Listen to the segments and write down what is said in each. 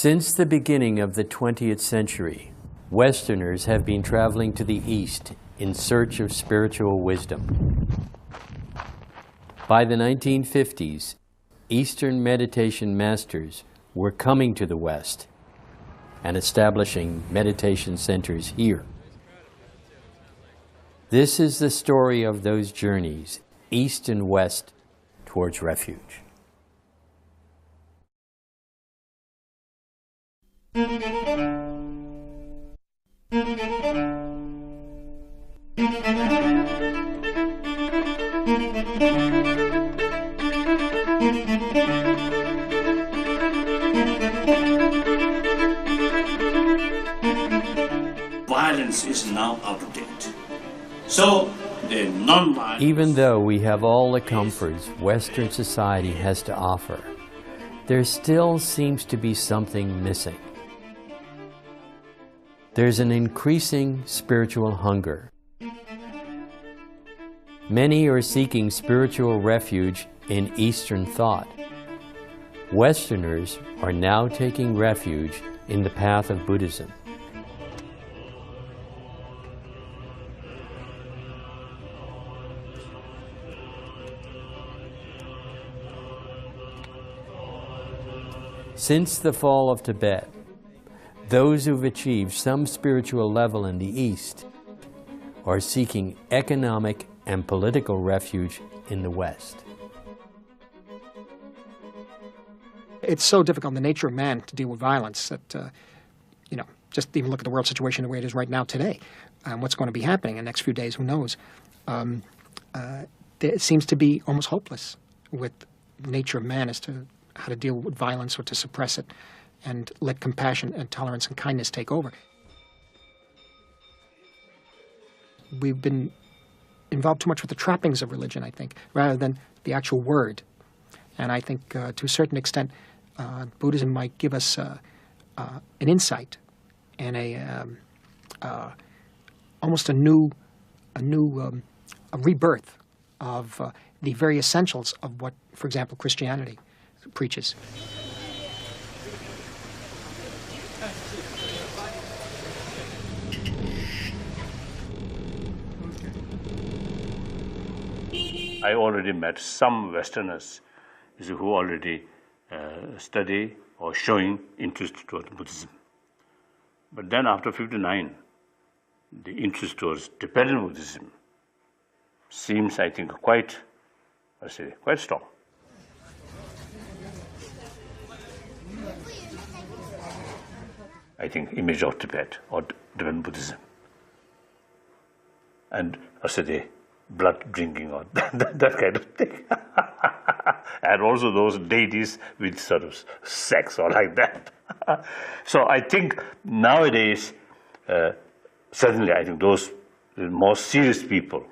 Since the beginning of the 20th century, Westerners have been traveling to the East in search of spiritual wisdom. By the 1950s, Eastern meditation masters were coming to the West and establishing meditation centers here. This is the story of those journeys, East and West, towards refuge. Violence is now out of date. So, the non-violence... Even though we have all the comforts Western society has to offer, there still seems to be something missing. There's an increasing spiritual hunger. Many are seeking spiritual refuge in Eastern thought. Westerners are now taking refuge in the path of Buddhism. Since the fall of Tibet, those who've achieved some spiritual level in the East are seeking economic and political refuge in the West. It's so difficult in the nature of man to deal with violence that, just even look at the world situation the way it is right now today. What's going to be happening in the next few days, who knows? It seems to be almost hopeless with the nature of man as to how to deal with violence or to suppress it and let compassion and tolerance and kindness take over. We've been involved too much with the trappings of religion, I think, rather than the actual word. And I think to a certain extent, Buddhism might give us an insight and almost a rebirth of the very essentials of what, for example, Christianity preaches. I already met some Westerners who already study or showing interest towards Buddhism. But then after 59, the interest towards Tibetan Buddhism seems, I think, quite strong. I think image of Tibet or Tibetan Buddhism. And the blood drinking or that kind of thing. And also those deities with sort of sex or like that. So I think nowadays, certainly I think those more serious people,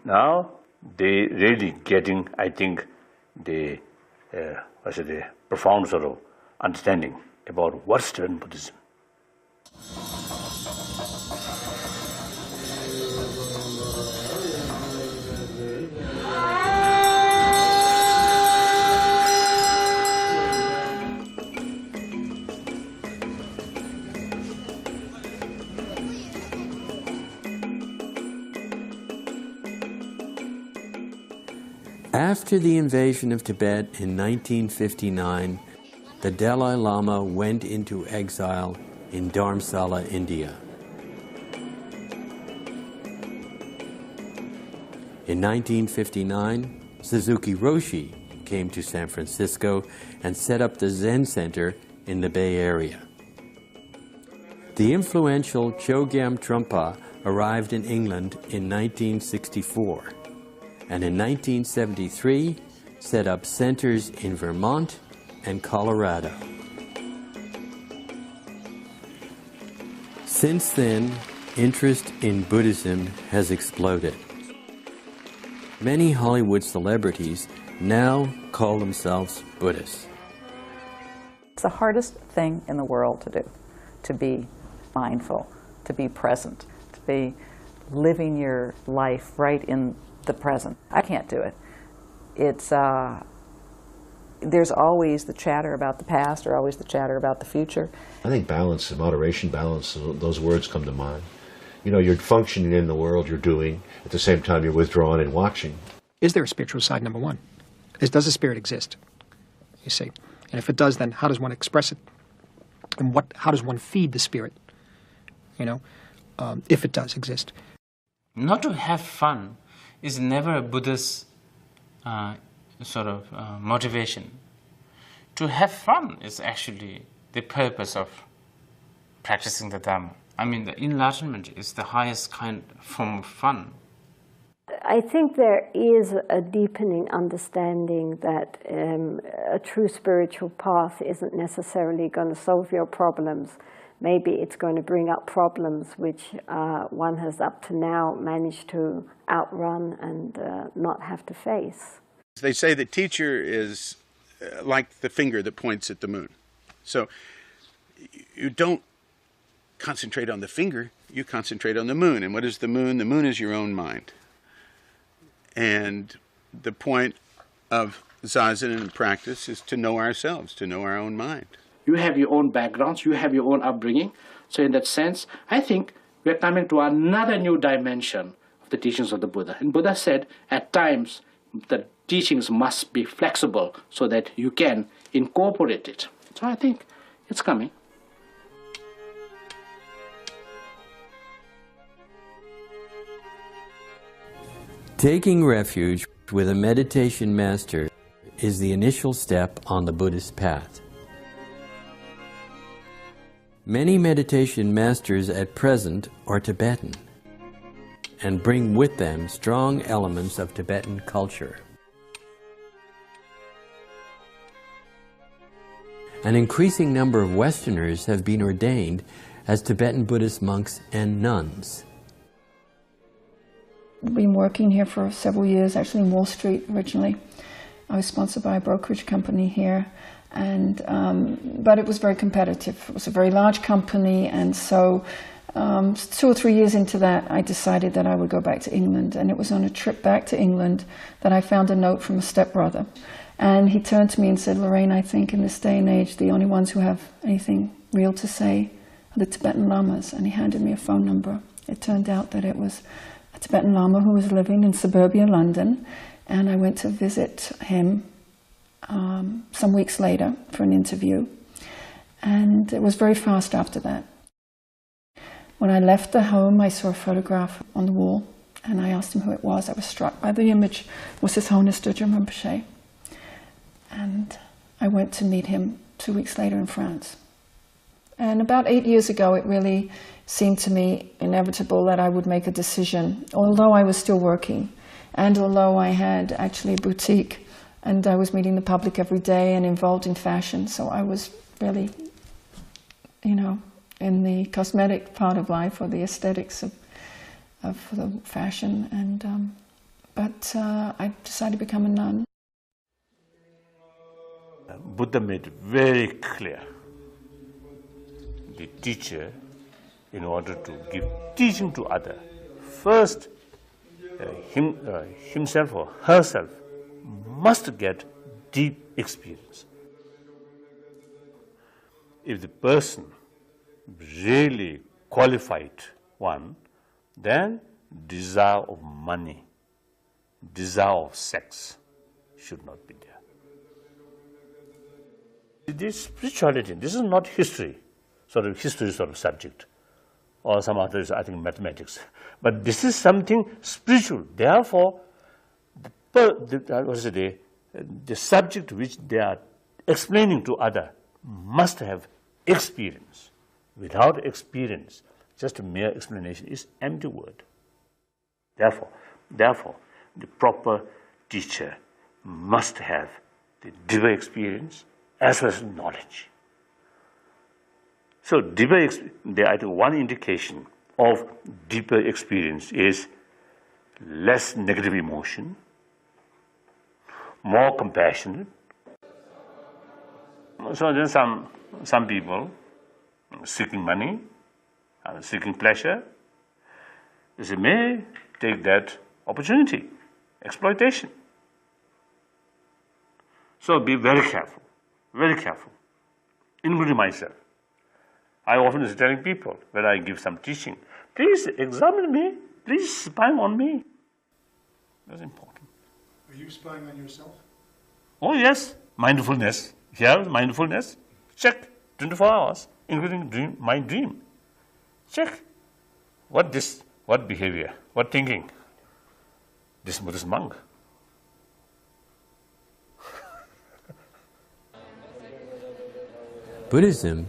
now they really getting, I think, the profound sort of understanding about what's Tibetan Buddhism. After the invasion of Tibet in 1959, the Dalai Lama went into exile in Dharamsala, India. In 1959, Suzuki Roshi came to San Francisco and set up the Zen Center in the Bay Area. The influential Chogyam Trungpa arrived in England in 1964. And in 1973 set up centers in Vermont and Colorado. Since then, interest in Buddhism has exploded. Many Hollywood celebrities now call themselves Buddhists. It's the hardest thing in the world to do, to be mindful, to be present, to be living your life right in the present. I can't do it. It's there's always the chatter about the past or always the chatter about the future. I think balance, moderation, balance, those words come to mind. You know, you're functioning in the world, you're doing, at the same time you're withdrawn and watching. Is there a spiritual side, number one? Does a spirit exist? You see. And if it does, then how does one express it? And how does one feed the spirit? You know, if it does exist. Not to have fun is never a Buddhist motivation. To have fun is actually the purpose of practicing the Dhamma. I mean, the enlightenment is the highest form of fun. I think there is a deepening understanding that a true spiritual path isn't necessarily going to solve your problems. Maybe it's going to bring up problems which one has up to now managed to outrun and not have to face. They say the teacher is like the finger that points at the moon. So you don't concentrate on the finger, you concentrate on the moon. And what is the moon? The moon is your own mind. And the point of Zazen and practice is to know ourselves, to know our own mind. You have your own backgrounds, you have your own upbringing. So in that sense, I think we're coming to another new dimension of the teachings of the Buddha. And Buddha said, at times, the teachings must be flexible so that you can incorporate it. So I think it's coming. Taking refuge with a meditation master is the initial step on the Buddhist path. Many meditation masters at present are Tibetan and bring with them strong elements of Tibetan culture. An increasing number of Westerners have been ordained as Tibetan Buddhist monks and nuns. I've been working here for several years, actually in Wall Street originally. I was sponsored by a brokerage company here, and but it was very competitive. It was a very large company, and so 2 or 3 years into that, I decided that I would go back to England. And it was on a trip back to England that I found a note from a stepbrother. And he turned to me and said, "Lorraine, I think in this day and age, the only ones who have anything real to say are the Tibetan Lamas." And he handed me a phone number. It turned out that it was a Tibetan Lama who was living in suburbia London, and I went to visit him some weeks later for an interview, and it was very fast after that. When I left the home, I saw a photograph on the wall, and I asked him who it was. I was struck by the image. It was His Holiness Dudjom Rinpoche, and I went to meet him 2 weeks later in France. And about 8 years ago, it really seemed to me inevitable that I would make a decision, although I was still working, and although I had actually a boutique, and I was meeting the public every day and involved in fashion, so I was really, you know, in the cosmetic part of life, or the aesthetics of the fashion, and but I decided to become a nun. Buddha made it very clear. The teacher, in order to give teaching to others, first himself or herself must get deep experience. If the person really qualified one, then desire of money, desire of sex should not be there. This spirituality, this is not history, history sort of subject, or some others, I think, mathematics. But this is something spiritual. Therefore, the subject which they are explaining to others must have experience. Without experience, just a mere explanation is empty word. Therefore, the proper teacher must have the Diva experience as well as knowledge. So I think one indication of deeper experience is less negative emotion, more compassionate. So then some people seeking money, seeking pleasure, they may take that opportunity, exploitation. So be very careful, including myself. I often is telling people when I give some teaching, please examine me, please spy on me. That's important. Are you spying on yourself? Oh yes, mindfulness. Here, mindfulness. Check 24 hours, including my dream. Check. What behavior, what thinking? This Buddhist monk. Buddhism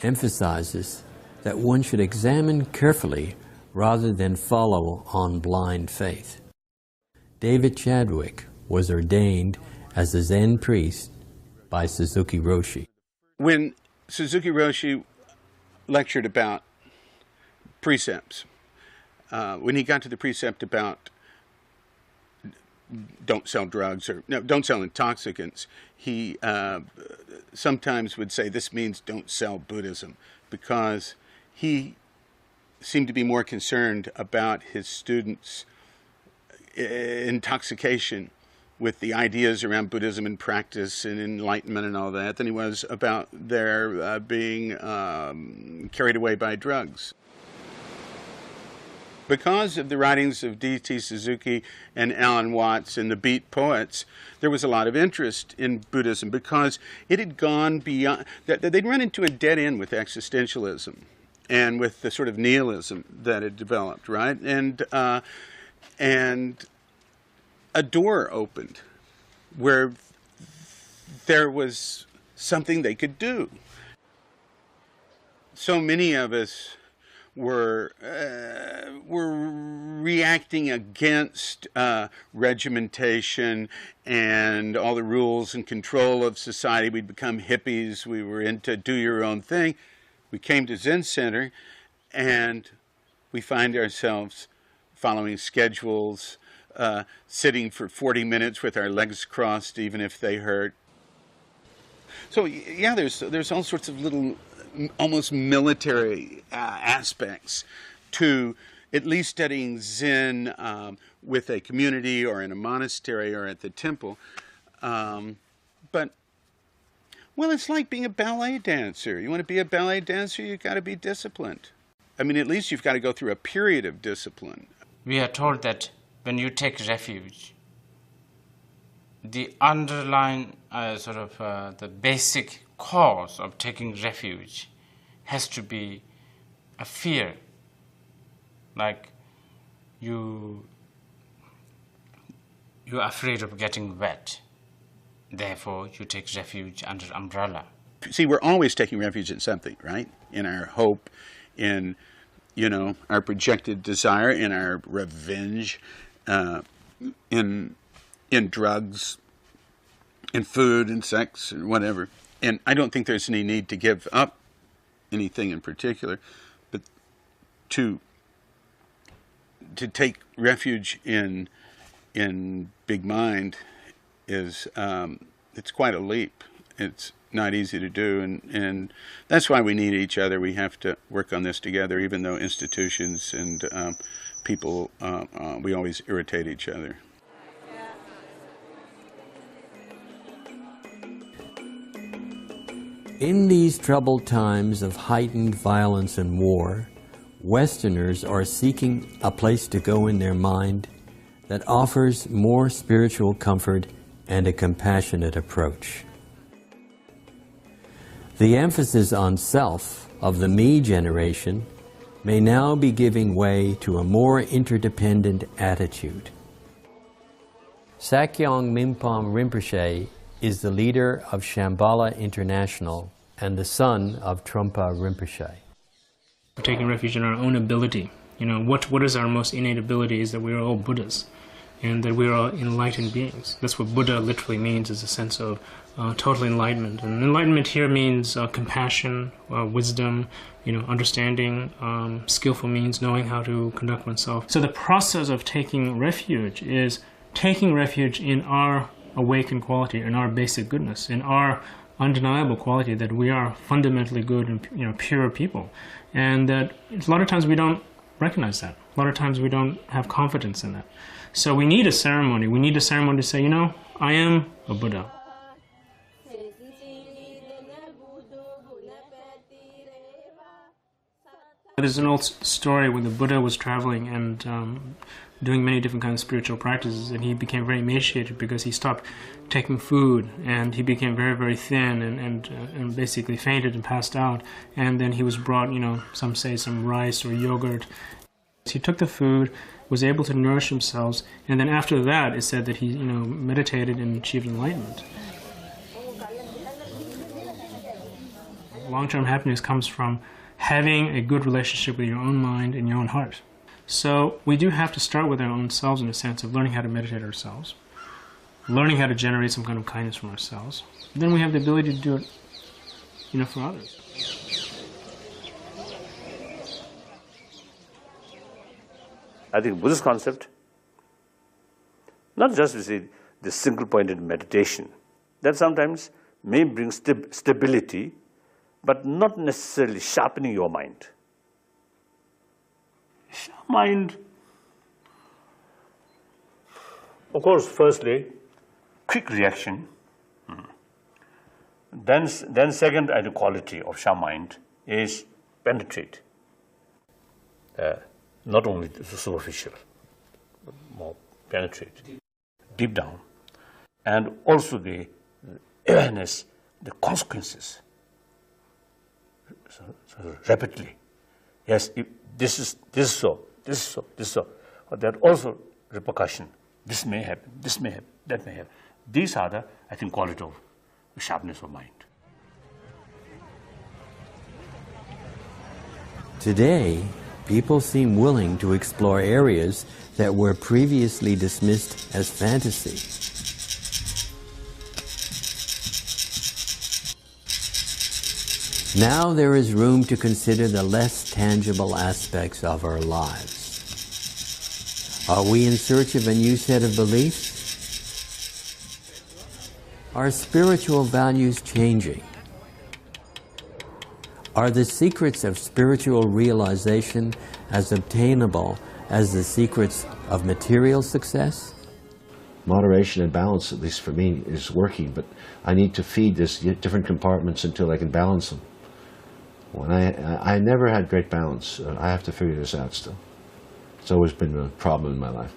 emphasizes that one should examine carefully rather than follow on blind faith. David Chadwick was ordained as a Zen priest by Suzuki Roshi. When Suzuki Roshi lectured about precepts, when he got to the precept about don't sell drugs or no, don't sell intoxicants, he sometimes would say this means don't sell Buddhism, because he seemed to be more concerned about his students' intoxication with the ideas around Buddhism and practice and enlightenment and all that than he was about their being carried away by drugs. Because of the writings of D.T. Suzuki and Alan Watts and the Beat poets, there was a lot of interest in Buddhism because it had gone beyond, they'd run into a dead end with existentialism and with the sort of nihilism that had developed, right? And a door opened where there was something they could do. So many of us were reacting against regimentation and all the rules and control of society. We'd become hippies. We were into do your own thing. We came to Zen Center and we find ourselves following schedules, sitting for 40 minutes with our legs crossed even if they hurt. So yeah, there's all sorts of little almost military aspects to at least studying Zen with a community or in a monastery or at the temple. But, well, it's like being a ballet dancer. You want to be a ballet dancer, you've got to be disciplined. I mean, at least you've got to go through a period of discipline. We are told that when you take refuge, the underlying the basic cause of taking refuge has to be a fear, like you're afraid of getting wet, therefore you take refuge under umbrella. See, we're always taking refuge in something, right? In our hope, in, you know, our projected desire, in our revenge, in drugs, in food, and sex, and whatever. And I don't think there's any need to give up anything in particular, but to take refuge in big mind is it's quite a leap. It's not easy to do, and that's why we need each other. We have to work on this together, even though institutions and people, we always irritate each other. In these troubled times of heightened violence and war, Westerners are seeking a place to go in their mind that offers more spiritual comfort and a compassionate approach. The emphasis on self of the me generation may now be giving way to a more interdependent attitude. Sakyong Mimpam Rinpoche is the leader of Shambhala International and the son of Trungpa Rinpoche. We're taking refuge in our own ability. You know, what is our most innate ability is that we are all Buddhas and that we are all enlightened beings. That's what Buddha literally means, is a sense of total enlightenment. And enlightenment here means compassion, wisdom, you know, understanding, skillful means, knowing how to conduct oneself. So the process of taking refuge is taking refuge in our awakened quality, in our basic goodness, in our undeniable quality that we are fundamentally good and, you know, pure people, and that a lot of times we don't recognize that. A lot of times we don't have confidence in that. So we need a ceremony. We need a ceremony to say, you know, I am a Buddha. there's an old story when the Buddha was traveling and doing many different kinds of spiritual practices, and he became very emaciated because he stopped taking food, and he became very, very thin and basically fainted and passed out. And then he was brought, some say some rice or yogurt. He took the food, was able to nourish himself, and then after that it's said that he, meditated and achieved enlightenment. Long-term happiness comes from having a good relationship with your own mind and your own heart. So we do have to start with our own selves in the sense of learning how to meditate ourselves, learning how to generate some kind of kindness from ourselves. Then we have the ability to do it, for others. I think Buddhist concept, not just the single-pointed meditation, that sometimes may bring stability, but not necessarily sharpening your mind. Mind, of course, firstly, quick reaction. Then second, the quality of sharp mind is penetrate. Not only the superficial, but more penetrate, deep down. And also the awareness, the consequences, so rapidly. Yes, this is so. But there are also repercussion. This may happen, that may happen. These are the, I think, quality of sharpness of mind. Today, people seem willing to explore areas that were previously dismissed as fantasy. Now there is room to consider the less tangible aspects of our lives. Are we in search of a new set of beliefs? Are spiritual values changing? Are the secrets of spiritual realization as obtainable as the secrets of material success? Moderation and balance, at least for me, is working, but I need to feed this different compartments until I can balance them. When I never had great balance. I have to figure this out still. It's always been a problem in my life.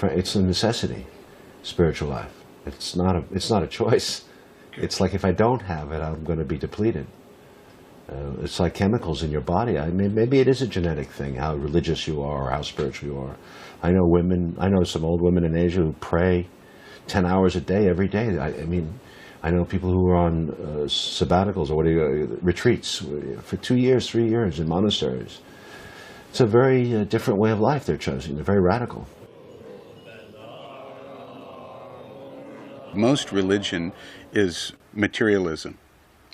It's a necessity, spiritual life. It's not a choice. It's like if I don't have it, I'm going to be depleted. It's like chemicals in your body. Maybe it is a genetic thing, how religious you are or how spiritual you are. I know some old women in Asia who pray 10 hours a day every day. I know people who are on sabbaticals or retreats for 2 years, 3 years in monasteries. It's a very different way of life they're choosing. They're very radical. Most religion is materialism.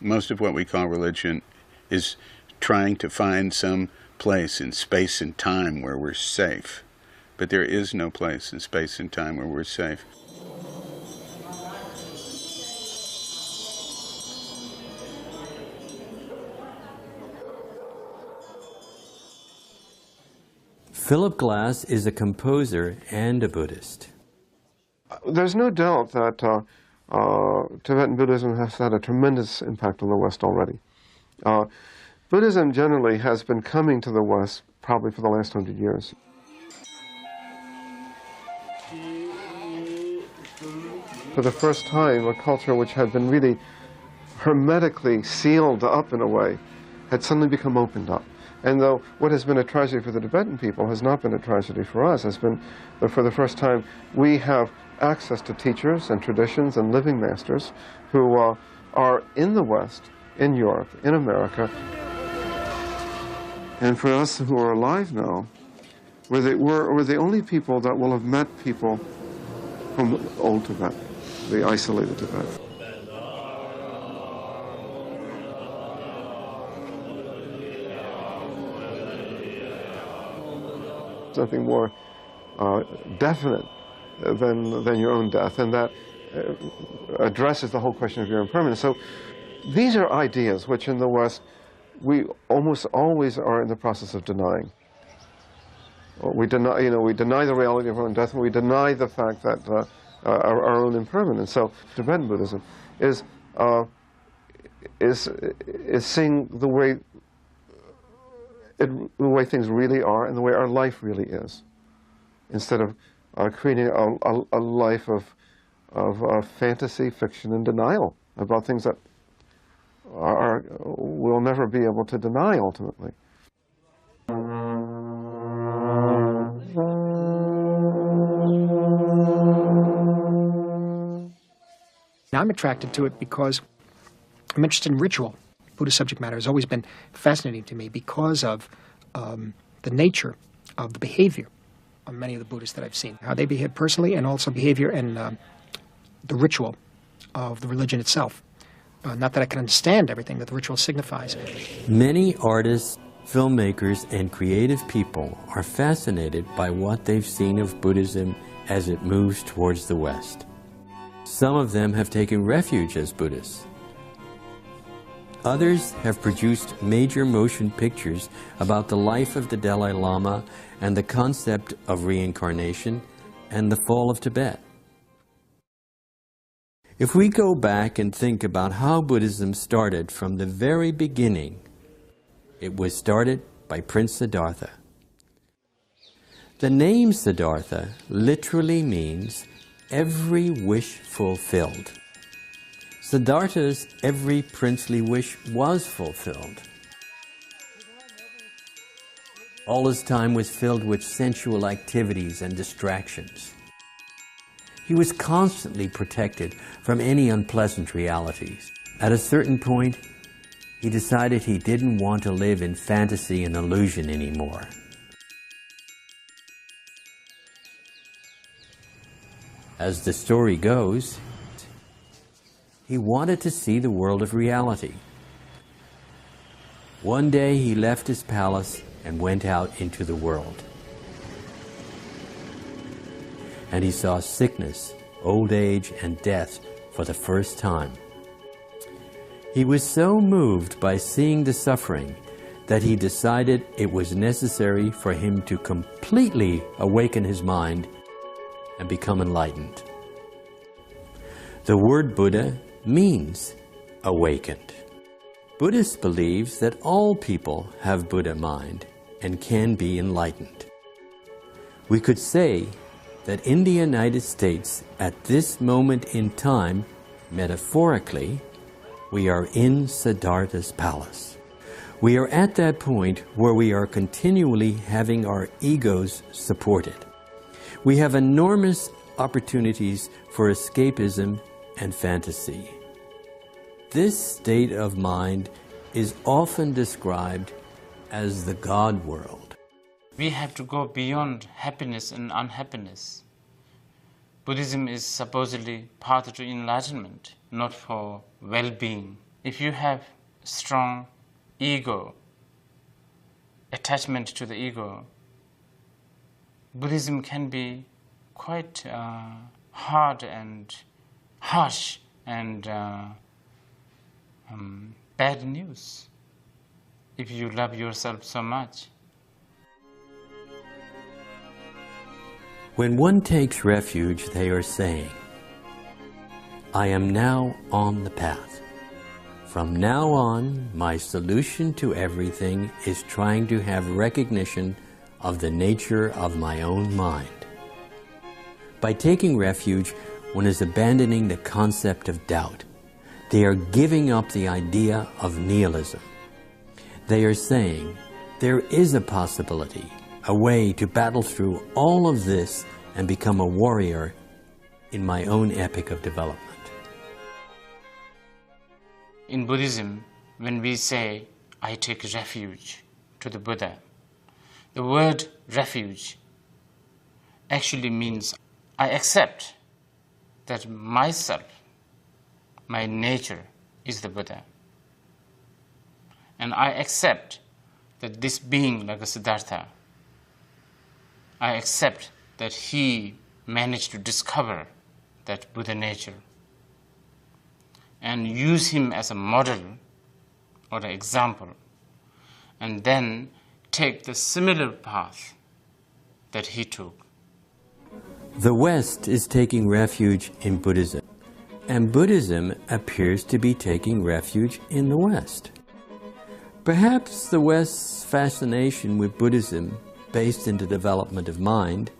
Most of what we call religion is trying to find some place in space and time where we're safe. But there is no place in space and time where we're safe. Philip Glass is a composer and a Buddhist. There's no doubt that Tibetan Buddhism has had a tremendous impact on the West already. Buddhism generally has been coming to the West probably for the last 100 years. For the first time, a culture which had been really hermetically sealed up in a way had suddenly become opened up. And though what has been a tragedy for the Tibetan people has not been a tragedy for us, has been that for the first time we have access to teachers and traditions and living masters who are in the West, in Europe, in America. And for us who are alive now, we're the only people that will have met people from old Tibet, the isolated Tibet. Nothing more definite than your own death, and that addresses the whole question of your impermanence. So these are ideas which in the West we almost always are in the process of denying. We deny the reality of our own death, and we deny the fact that our own impermanence. So Tibetan Buddhism is is seeing the way things really are and the way our life really is, instead of creating a life of fantasy, fiction, and denial about things that we'll never be able to deny ultimately. I'm attracted to it because I'm interested in ritual. Buddhist subject matter has always been fascinating to me because of the nature of the behavior of many of the Buddhists that I've seen, how they behave personally, and also behavior and the ritual of the religion itself. Not that I can understand everything that the ritual signifies. Many artists, filmmakers, and creative people are fascinated by what they've seen of Buddhism as it moves towards the West. Some of them have taken refuge as Buddhists. Others have produced major motion pictures about the life of the Dalai Lama and the concept of reincarnation and the fall of Tibet. If we go back and think about how Buddhism started from the very beginning, it was started by Prince Siddhartha. The name Siddhartha literally means every wish fulfilled. Siddhartha's every princely wish was fulfilled. All his time was filled with sensual activities and distractions. He was constantly protected from any unpleasant realities. At a certain point, he decided he didn't want to live in fantasy and illusion anymore. As the story goes, he wanted to see the world of reality. One day he left his palace and went out into the world. And he saw sickness, old age, and death for the first time. He was so moved by seeing the suffering that he decided it was necessary for him to completely awaken his mind and become enlightened. The word Buddha means awakened. Buddhists believe that all people have Buddha mind and can be enlightened. We could say that in the United States, at this moment in time, metaphorically, we are in Siddhartha's palace. We are at that point where we are continually having our egos supported. We have enormous opportunities for escapism and fantasy. This state of mind is often described as the God world. We have to go beyond happiness and unhappiness. Buddhism is supposedly path to enlightenment, not for well-being. If you have strong ego, attachment to the ego, Buddhism can be quite hard and harsh and bad news if you love yourself so much. When one takes refuge, they are saying, I am now on the path. From now on, my solution to everything is trying to have recognition of the nature of my own mind. By taking refuge, one is abandoning the concept of doubt. They are giving up the idea of nihilism. They are saying, there is a possibility, a way to battle through all of this and become a warrior in my own epic of development. In Buddhism, when we say, I take refuge to the Buddha, the word refuge actually means I accept that myself, my nature, is the Buddha. And I accept that this being like a Siddhartha, I accept that he managed to discover that Buddha nature and use him as a model or an example, and then take the similar path that he took. The West is taking refuge in Buddhism. and Buddhism appears to be taking refuge in the West. Perhaps the West's fascination with Buddhism, based in the development of mind,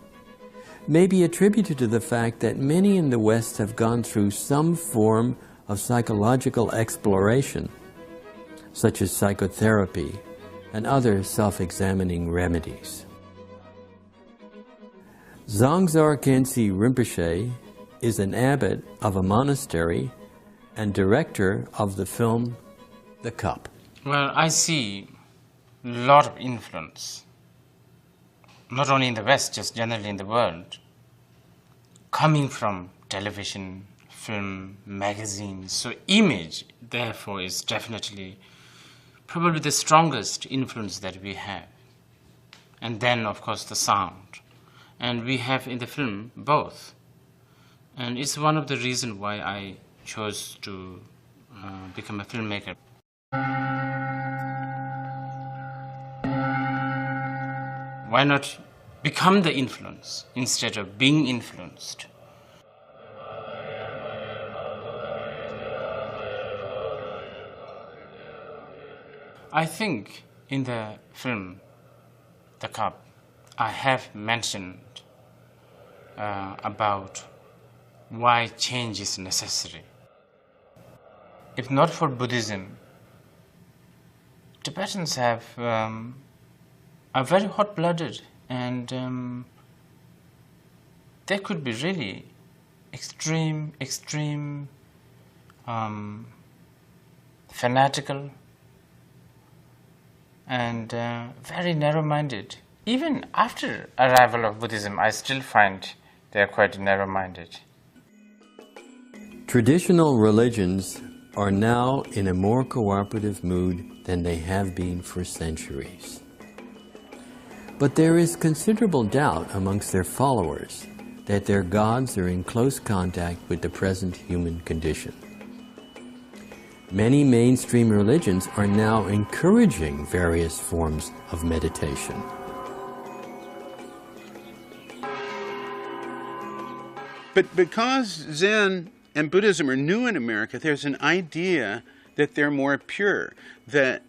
may be attributed to the fact that many in the West have gone through some form of psychological exploration, such as psychotherapy and other self-examining remedies. Zongzar Khyentse Rinpoche is an abbot of a monastery and director of the film The Cup. Well, I see a lot of influence, not only in the West, just generally in the world, coming from television, film, magazines. So image, therefore, is definitely probably the strongest influence that we have. And then, of course, the sound. And we have in the film both. And it's one of the reasons why I chose to become a filmmaker. Why not become the influence instead of being influenced? I think in the film, The Cup, I have mentioned about why change is necessary. If not for Buddhism, Tibetans are very hot-blooded, and they could be really extreme, fanatical, and very narrow-minded. Even after arrival of Buddhism, I still find they are quite narrow-minded. Traditional religions are now in a more cooperative mood than they have been for centuries. But there is considerable doubt amongst their followers that their gods are in close contact with the present human condition. Many mainstream religions are now encouraging various forms of meditation. But because Zen and Buddhism are new in America, there's an idea that they're more pure, that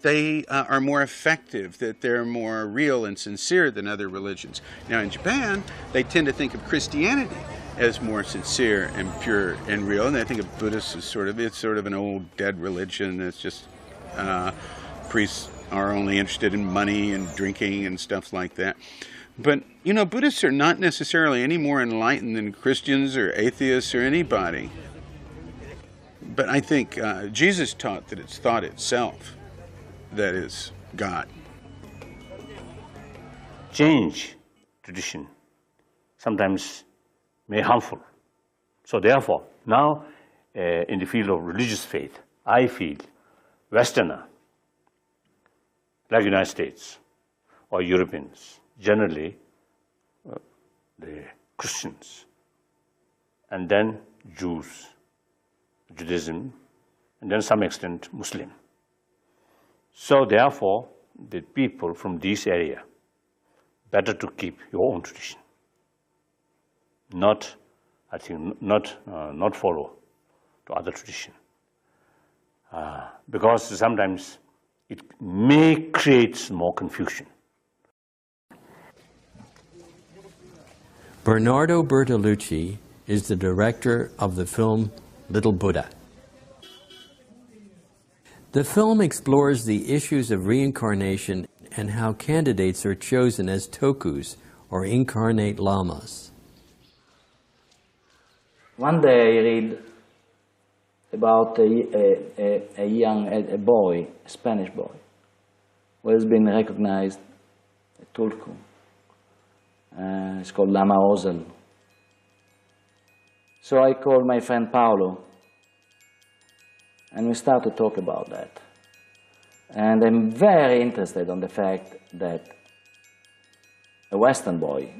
they are more effective, that they're more real and sincere than other religions. Now in Japan, they tend to think of Christianity as more sincere and pure and real, and they think of Buddhists as sort of an old dead religion. It's just priests are only interested in money and drinking and stuff like that. But, you know, Buddhists are not necessarily any more enlightened than Christians or atheists or anybody. But I think Jesus taught that it's thought itself that is God. Change tradition sometimes may harmful. So therefore, now in the field of religious faith, I feel Westerner, like United States or Europeans, generally the Christians, and then Jews, Judaism, and then some extent Muslim. So therefore, the people from this area, better to keep your own tradition. Not, I think, not follow to other tradition. Because sometimes it may create more confusion. Bernardo Bertolucci is the director of the film Little Buddha. The film explores the issues of reincarnation and how candidates are chosen as tokus, or incarnate lamas. One day I read about a boy, a Spanish boy, who has been recognized, a tulku. It's called Lama Ozel. So I called my friend Paolo, and we start to talk about that. And I'm very interested on the fact that a Western boy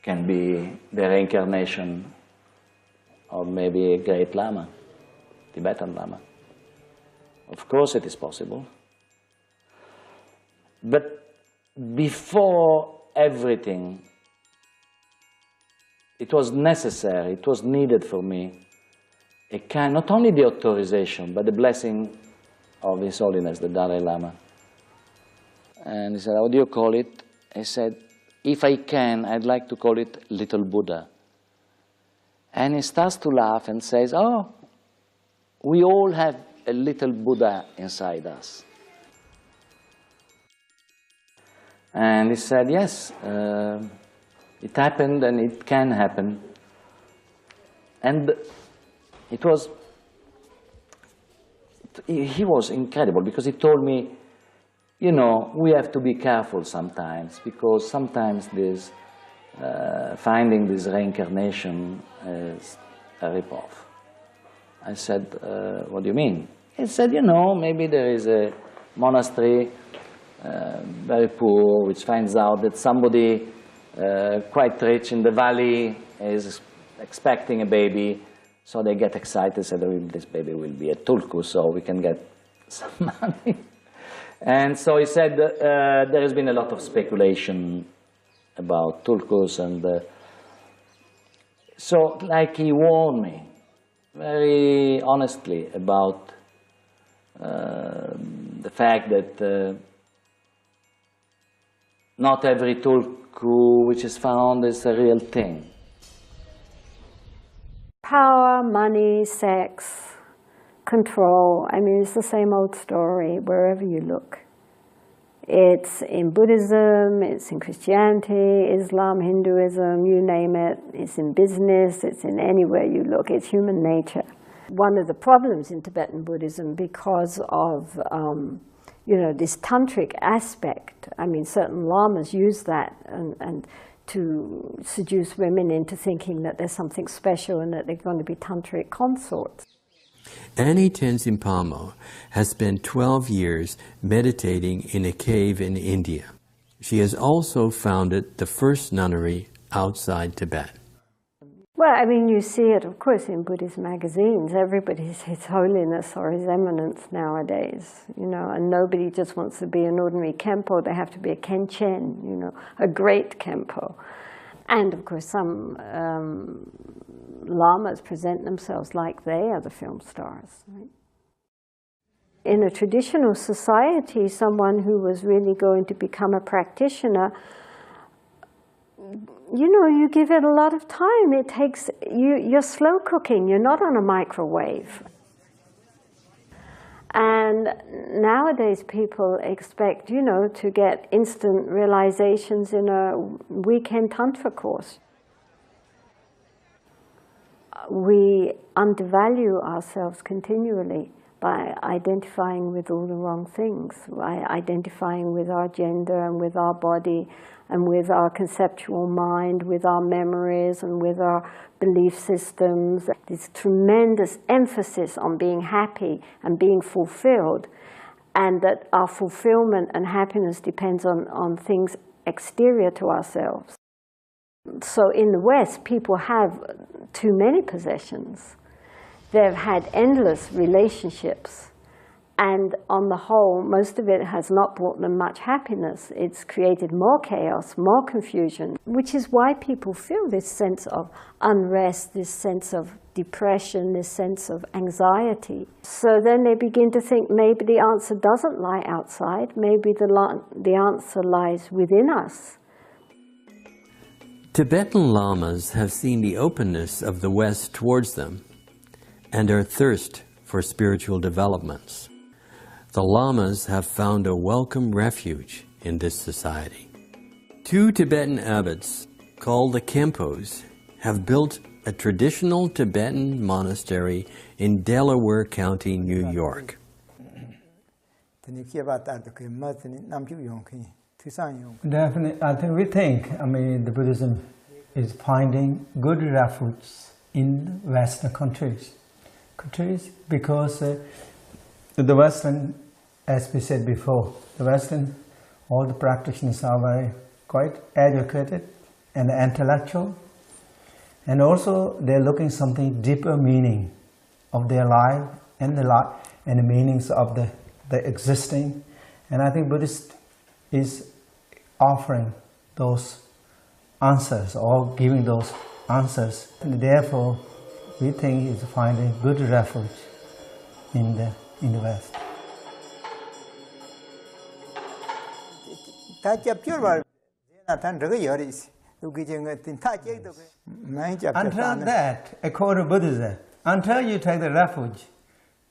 can be the reincarnation of maybe a great Lama, Tibetan Lama. Of course it is possible. But before everything, it was necessary, it was needed for me not only the authorization, but the blessing of His Holiness, the Dalai Lama. And he said, how do you call it? I said, if I can, I'd like to call it Little Buddha. And he starts to laugh and says, oh, we all have a little Buddha inside us. And he said, yes, it happened and it can happen. And he was incredible because he told me, you know, we have to be careful sometimes because sometimes this, finding this reincarnation is a ripoff. I said, what do you mean? He said, you know, maybe there is a monastery, very poor, which finds out that somebody quite rich in the valley is expecting a baby, so they get excited, said, oh, this baby will be a tulku, so we can get some money. And so he said, there has been a lot of speculation about tulkus, and so like he warned me very honestly about the fact that not every tulku which is found is a real thing. Power, money, sex, control, I mean, it's the same old story wherever you look. It's in Buddhism, it's in Christianity, Islam, Hinduism, you name it. It's in business, it's in anywhere you look. It's human nature. One of the problems in Tibetan Buddhism, because of you know, this tantric aspect, I mean, certain lamas use that and to seduce women into thinking that there's something special and that they're going to be tantric consorts. Annie Tenzin Palmo has spent 12 years meditating in a cave in India. She has also founded the first nunnery outside Tibet. Well, I mean, you see it, of course, in Buddhist magazines. Everybody's His Holiness or His Eminence nowadays, you know, and nobody just wants to be an ordinary Khenpo. They have to be a Khenchen, you know, a great Khenpo. And, of course, some lamas present themselves like they are the film stars. Right? In a traditional society, someone who was really going to become a practitioner, you know, you give it a lot of time. It takes, you're slow cooking, you're not on a microwave. And nowadays people expect, you know, to get instant realizations in a weekend tantra course. We undervalue ourselves continually by identifying with all the wrong things, by identifying with our gender and with our body and with our conceptual mind, with our memories and with our belief systems. This tremendous emphasis on being happy and being fulfilled, and that our fulfillment and happiness depends on things exterior to ourselves. So in the West, people have too many possessions. They've had endless relationships. And on the whole, most of it has not brought them much happiness. It's created more chaos, more confusion, which is why people feel this sense of unrest, this sense of depression, this sense of anxiety. So then they begin to think maybe the answer doesn't lie outside, maybe the answer lies within us. Tibetan lamas have seen the openness of the West towards them and their thirst for spiritual developments. The lamas have found a welcome refuge in this society. Two Tibetan abbots, called the Khenpos, have built a traditional Tibetan monastery in Delaware County, New York. Definitely, we think, the Buddhism is finding good refuge in Western countries because the Western, as we said before, the Western, all the practitioners are quite educated and intellectual, and also they're looking something deeper meaning of their life and the meanings of the existing, and I think Buddhist is offering those answers or giving those answers, and therefore we think is finding good refuge in the West. Until that, according to Buddhism, until you take the refuge,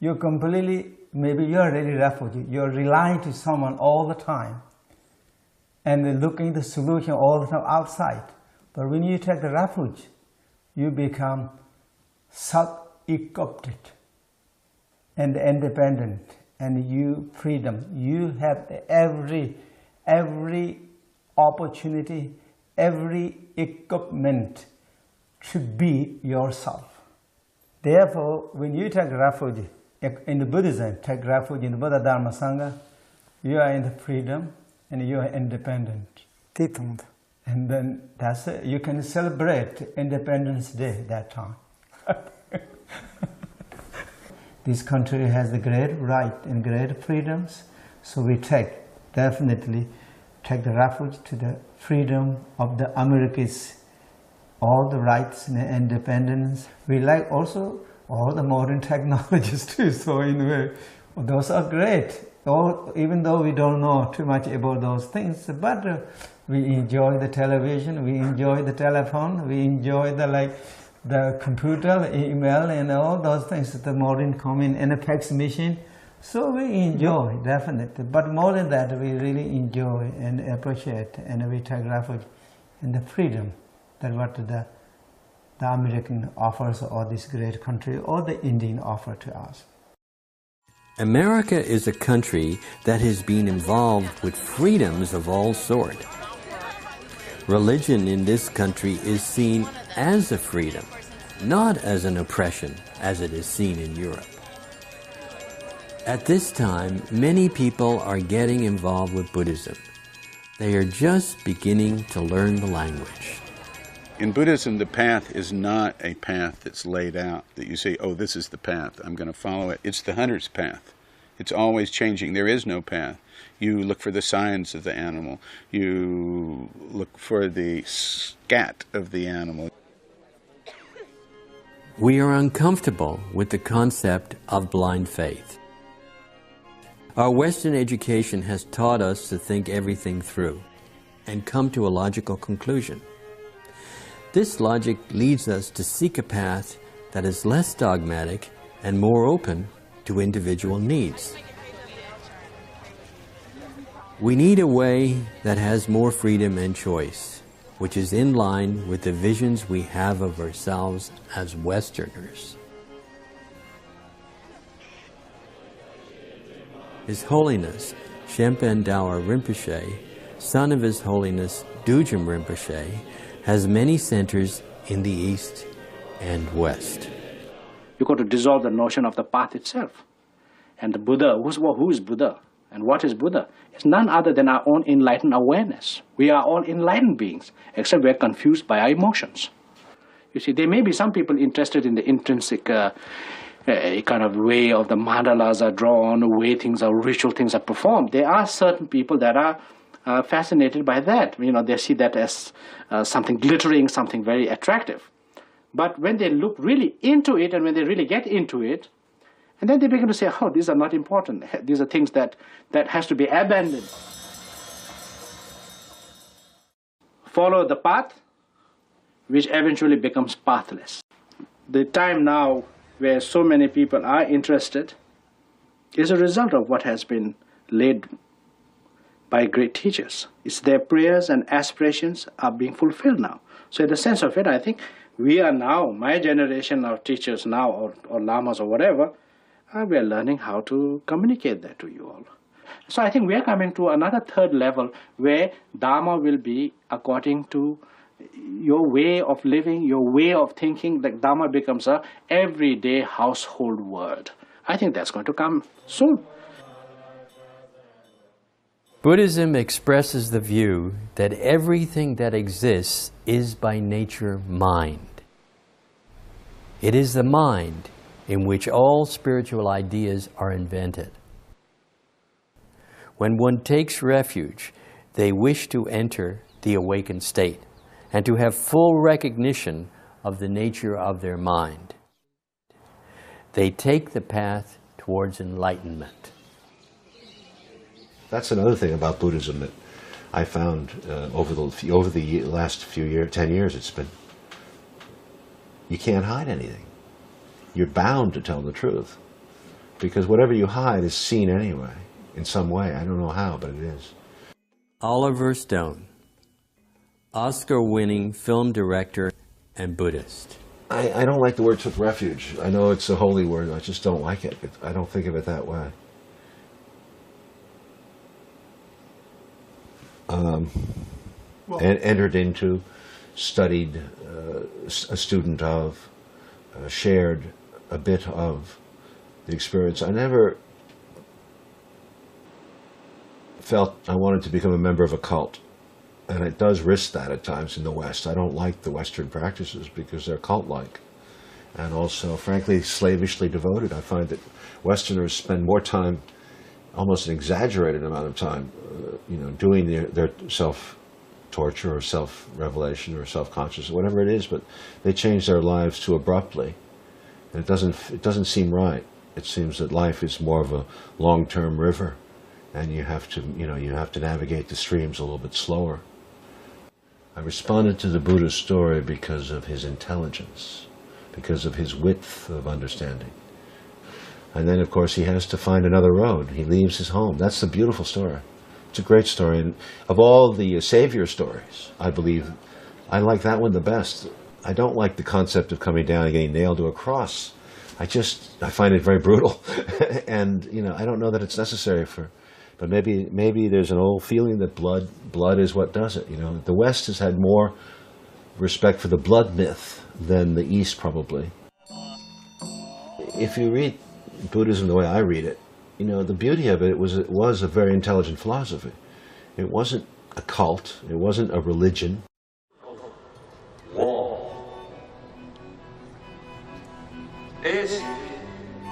you're completely, maybe you're really refugee. You're relying to someone all the time and looking the solution all the time outside. But when you take the refuge, you become self-equipped and independent, and you freedom. You have every opportunity, every equipment to be yourself. Therefore, when you take refuge in the Buddhism, take refuge in the Buddha Dharma Sangha, you are in the freedom and you are independent. And then that's it. You can celebrate Independence Day that time. This country has the great right and great freedoms, so we definitely take the refuge to the freedom of the Americans, all the rights and independence. We like also all the modern technologies too, so in a way, those are great. Even though we don't know too much about those things, but we enjoy the television, we enjoy the telephone, we enjoy the computer, email, and all those things, the modern common and a fax machine. So we enjoy, definitely. But more than that, we really enjoy and appreciate, and we take refuge in the freedom that what the American offers, or this great country, or the Indian offer to us. America is a country that has been involved with freedoms of all sorts. Religion in this country is seen as a freedom, not as an oppression as it is seen in Europe. At this time, many people are getting involved with Buddhism. They are just beginning to learn the language. In Buddhism, the path is not a path that's laid out, that you say, oh, this is the path, I'm going to follow it. It's the hunter's path. It's always changing. There is no path. You look for the signs of the animal. You look for the scat of the animal. We are uncomfortable with the concept of blind faith. Our Western education has taught us to think everything through and come to a logical conclusion. This logic leads us to seek a path that is less dogmatic and more open to individual needs. We need a way that has more freedom and choice, which is in line with the visions we have of ourselves as Westerners. His Holiness Shempen Dawa Rinpoche, son of His Holiness Dujum Rinpoche, has many centers in the East and West. You've got to dissolve the notion of the path itself. And the Buddha, who is Buddha? And what is Buddha? It's none other than our own enlightened awareness. We are all enlightened beings, except we're confused by our emotions. You see, there may be some people interested in the intrinsic kind of way of the mandalas are drawn, the way things are, ritual things are performed. There are certain people that are fascinated by that. You know, they see that as something glittering, something very attractive. But when they look really into it, and when they really get into it, and then they begin to say, oh, these are not important. These are things that has to be abandoned. Follow the path, which eventually becomes pathless. The time now where so many people are interested is a result of what has been laid by great teachers. It's their prayers and aspirations are being fulfilled now. So in the sense of it, I think we are now, my generation of teachers now, or lamas or whatever, we are learning how to communicate that to you all. So I think we are coming to another third level where Dharma will be according to your way of living, your way of thinking. Like Dharma becomes a everyday household word. I think that's going to come soon. Buddhism expresses the view that everything that exists is by nature mind. It is the mind in which all spiritual ideas are invented. When one takes refuge, they wish to enter the awakened state and to have full recognition of the nature of their mind. They take the path towards enlightenment. That's another thing about Buddhism that I found over the last few years, 10 years. It's been, you can't hide anything. You're bound to tell the truth, because whatever you hide is seen anyway, in some way. I don't know how, but it is. Oliver Stone, Oscar-winning film director and Buddhist. I don't like the word refuge. I know it's a holy word. I just don't like it. I don't think of it that way. And entered into, studied, a student of, shared a bit of the experience. I never felt I wanted to become a member of a cult. And it does risk that at times in the West. I don't like the Western practices because they're cult-like. And also, frankly, slavishly devoted. I find that Westerners spend more time, almost an exaggerated amount of time, doing their self-torture or self-revelation or self-consciousness, whatever it is, but they change their lives too abruptly. And it doesn't seem right. It seems that life is more of a long-term river, and you have to navigate the streams a little bit slower. I responded to the Buddha's story because of his intelligence, because of his width of understanding. And then, of course, he has to find another road. He leaves his home. That's the beautiful story. It's a great story. And of all the savior stories, I believe, I like that one the best. I don't like the concept of coming down and getting nailed to a cross. I find it very brutal. And, I don't know that it's necessary but maybe there's an old feeling that blood is what does it. The West has had more respect for the blood myth than the East, probably. If you read Buddhism the way I read it, the beauty of it was a very intelligent philosophy. It wasn't a cult. It wasn't a religion. War is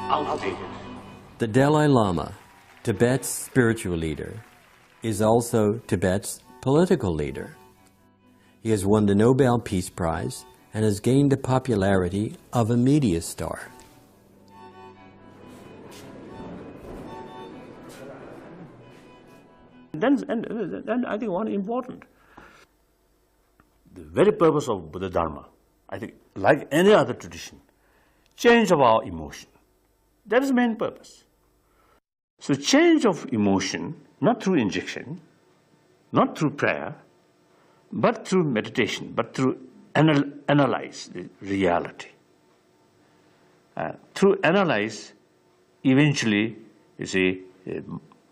outdated. The Dalai Lama, Tibet's spiritual leader, is also Tibet's political leader. He has won the Nobel Peace Prize and has gained the popularity of a media star. Then I think one important, the very purpose of Buddha Dharma, I think, like any other tradition, change of our emotion. That is the main purpose. So change of emotion, not through injection, not through prayer, but through meditation, but through analyze the reality. Through analyze, eventually, you see,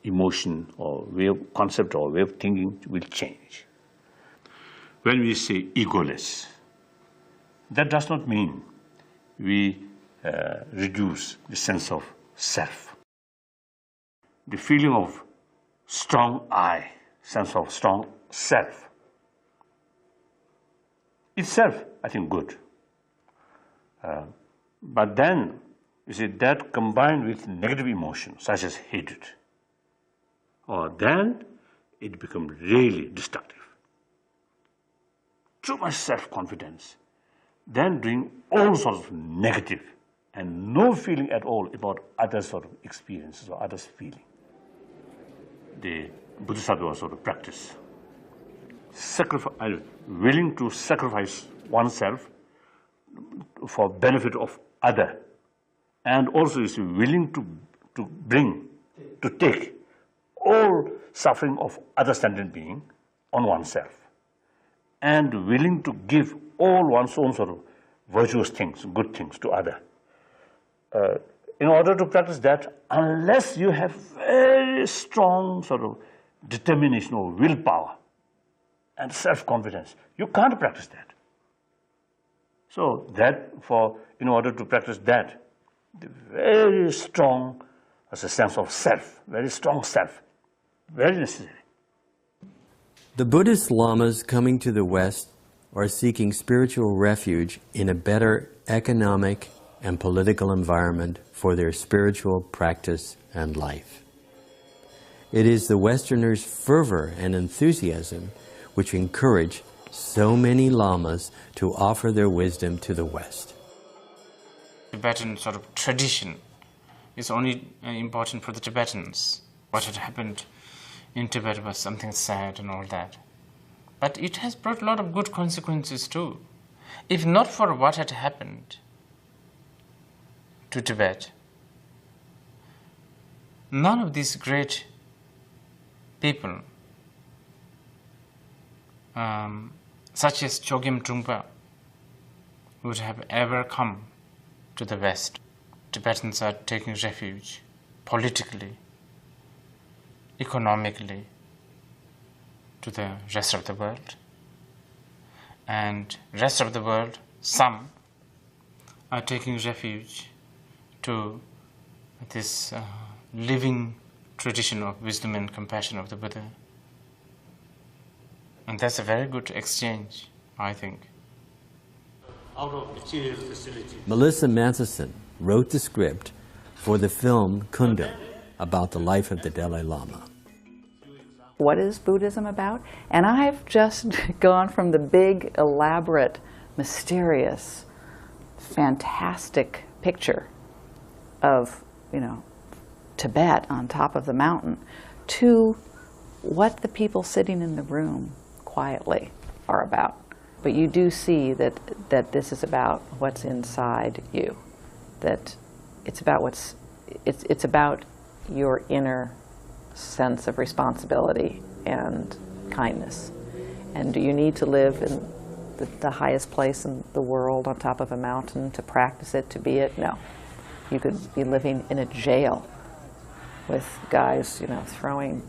emotion or concept or way of thinking will change. When we say egoless, that does not mean we reduce the sense of self. The feeling of strong I, sense of strong self, itself, I think, good. But then, you see, that combined with negative emotions, such as hatred, then it becomes really destructive. Too much self-confidence, then doing all sorts of negative and no feeling at all about other sort of experiences or others' feeling. The Bodhisattva sort of practice, willing to sacrifice oneself for benefit of other, and also is willing to take all suffering of other sentient being on oneself, and willing to give all one's own sort of virtuous things, good things to other. In order to practice that, unless you have very strong sort of determination or willpower and self-confidence, you can't practice that. So in order to practice that, the very strong as a sense of self, very strong self, very necessary. The Buddhist lamas coming to the West are seeking spiritual refuge in a better economic and political environment for their spiritual practice and life. It is the Westerners' fervor and enthusiasm which encourage so many lamas to offer their wisdom to the West. Tibetan sort of tradition is only important for the Tibetans. What had happened in Tibet was something sad and all that. But it has brought a lot of good consequences too. If not for what had happened to Tibet, none of these great people, such as Chogyam Trungpa, would have ever come to the West. Tibetans are taking refuge politically, economically, to the rest of the world. And rest of the world, some are taking refuge to this living tradition of wisdom and compassion of the Buddha. And that's a very good exchange, I think. Out of material facility. Melissa Matheson wrote the script for the film Kunda about the life of the Dalai Lama. What is Buddhism about? And I've just gone from the big, elaborate, mysterious, fantastic picture of, Tibet on top of the mountain to what the people sitting in the room quietly are about. But you do see that this is about what's inside you, that it's about your inner sense of responsibility and kindness. And do you need to live in the highest place in the world on top of a mountain to practice it, to be it? No. You could be living in a jail with guys, throwing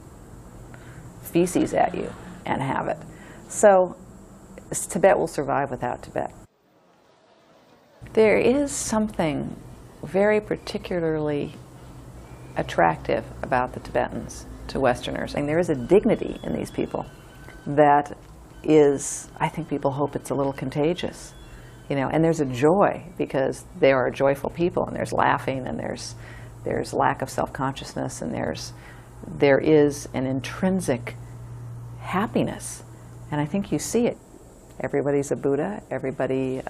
feces at you and have it. So Tibet will survive without Tibet. There is something very particularly attractive about the Tibetans to Westerners. And there is a dignity in these people that is, I think people hope it's a little contagious. And there's a joy because they are a joyful people, and there's laughing, and there's lack of self-consciousness, and there is an intrinsic happiness. And I think you see it. Everybody's a Buddha, everybody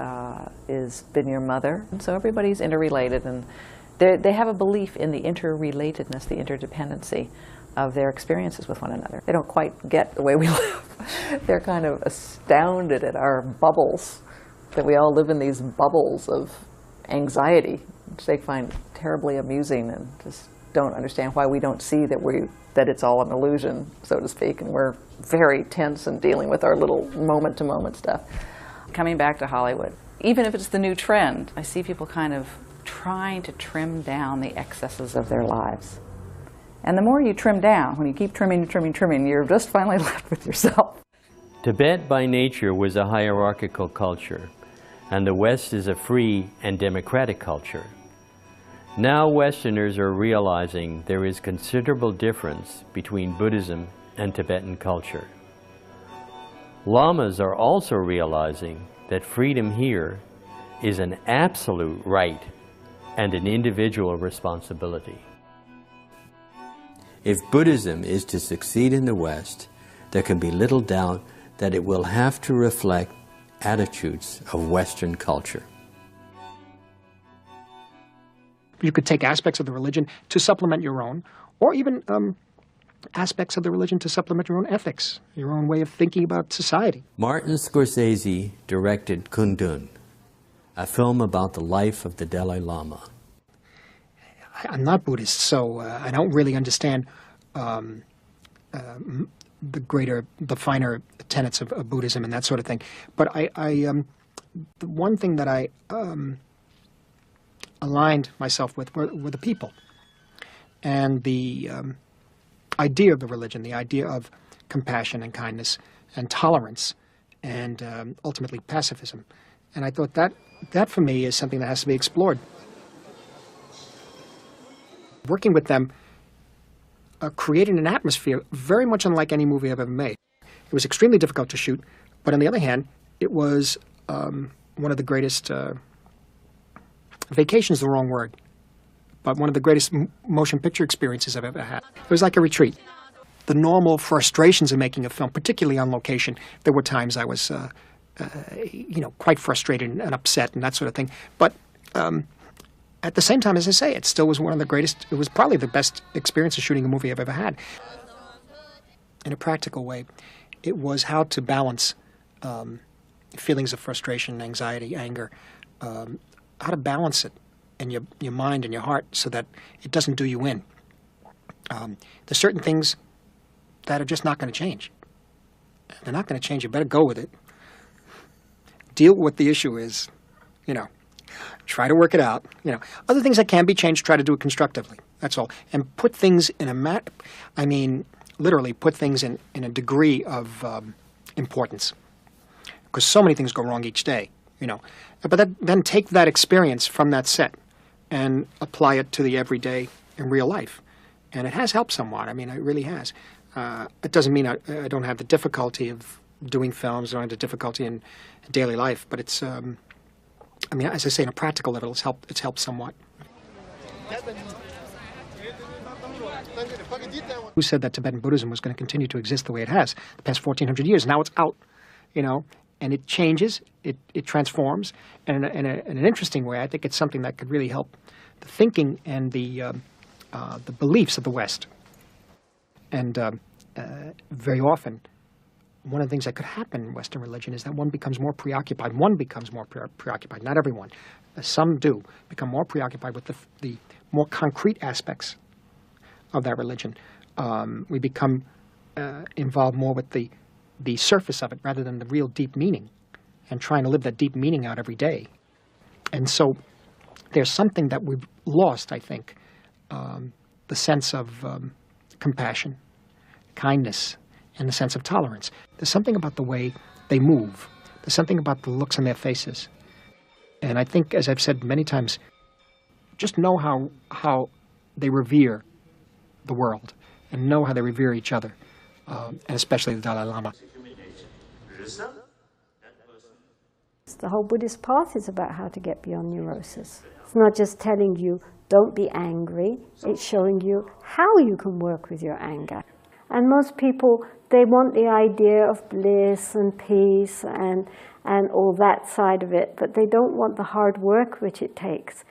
is been your mother, and so everybody's interrelated, and they have a belief in the interrelatedness, the interdependency of their experiences with one another. They don't quite get the way we live. They're kind of astounded at our bubbles, that we all live in these bubbles of anxiety, which they find terribly amusing and just don't understand why we don't see that it's all an illusion, so to speak, and we're very tense and dealing with our little moment-to-moment stuff. Coming back to Hollywood, even if it's the new trend, I see people kind of trying to trim down the excesses of their lives. And the more you trim down, when you keep trimming, you're just finally left with yourself. Tibet by nature was a hierarchical culture, and the West is a free and democratic culture. Now Westerners are realizing there is considerable difference between Buddhism and Tibetan culture. Lamas are also realizing that freedom here is an absolute right and an individual responsibility. If Buddhism is to succeed in the West, there can be little doubt that it will have to reflect attitudes of Western culture. You could take aspects of the religion to supplement your own, or even aspects of the religion to supplement your own ethics, your own way of thinking about society. Martin Scorsese directed Kundun, a film about the life of the Dalai Lama. I'm not Buddhist, so I don't really understand the finer tenets of Buddhism and that sort of thing. But the one thing that I aligned myself with were the people and the idea of the religion, the idea of compassion and kindness and tolerance and ultimately pacifism. And I thought that for me is something that has to be explored. Working with them created an atmosphere very much unlike any movie I've ever made. It was extremely difficult to shoot, but on the other hand, it was one of the greatest, vacation is the wrong word, but one of the greatest motion picture experiences I've ever had. It was like a retreat. The normal frustrations of making a film, particularly on location, there were times I was, quite frustrated and upset and that sort of thing. But At the same time, as I say, it still was one of the greatest, it was probably the best experience of shooting a movie I've ever had. In a practical way, it was how to balance feelings of frustration, anxiety, anger, how to balance it in your mind and your heart so that it doesn't do you in. There's certain things that are just not going to change. They're not going to change. You better go with it. Deal with what the issue is, you know. Try to work it out, you know. Other things that can be changed, try to do it constructively. That's all. And put things in literally put things in a degree of importance. Because so many things go wrong each day, you know. But then take that experience from that set and apply it to the everyday in real life. And it has helped somewhat. I mean, it really has. It doesn't mean I don't have the difficulty of doing films, I don't have the difficulty in daily life, but it's, I mean, as I say, on a practical level, it's helped somewhat. Who said that Tibetan Buddhism was going to continue to exist the way it has the past 1,400 years? Now it's out, you know, and it changes, it transforms, and in an interesting way, I think it's something that could really help the thinking and the beliefs of the West. And very often, one of the things that could happen in Western religion is that one becomes more preoccupied. One becomes more preoccupied, not everyone. Some do become more preoccupied with the more concrete aspects of that religion. We become involved more with the surface of it rather than the real deep meaning, and trying to live that deep meaning out every day. And so there's something that we've lost, I think, the sense of compassion, kindness, and the sense of tolerance. There's something about the way they move. There's something about the looks on their faces. And I think, as I've said many times, just know how they revere the world and know how they revere each other, and especially the Dalai Lama. The whole Buddhist path is about how to get beyond neurosis. It's not just telling you, don't be angry. It's showing you how you can work with your anger. And most people, they want the idea of bliss and peace and all that side of it, but they don't want the hard work which it takes.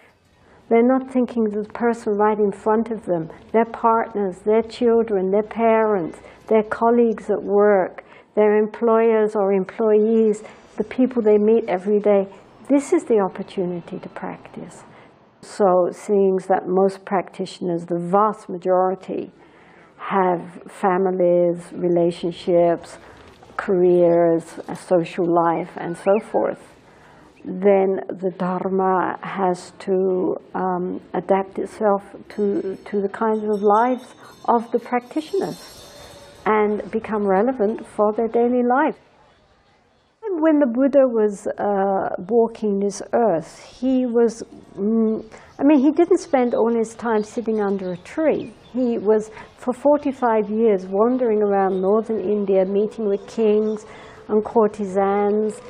They're not thinking of the person right in front of them, their partners, their children, their parents, their colleagues at work, their employers or employees, the people they meet every day. This is the opportunity to practice. So seeing that most practitioners, the vast majority, have families, relationships, careers, a social life, and so forth, then the Dharma has to adapt itself to the kinds of lives of the practitioners and become relevant for their daily life. When the Buddha was walking this earth, he was, he didn't spend all his time sitting under a tree. He was, for 45 years, wandering around northern India, meeting with kings and courtesans,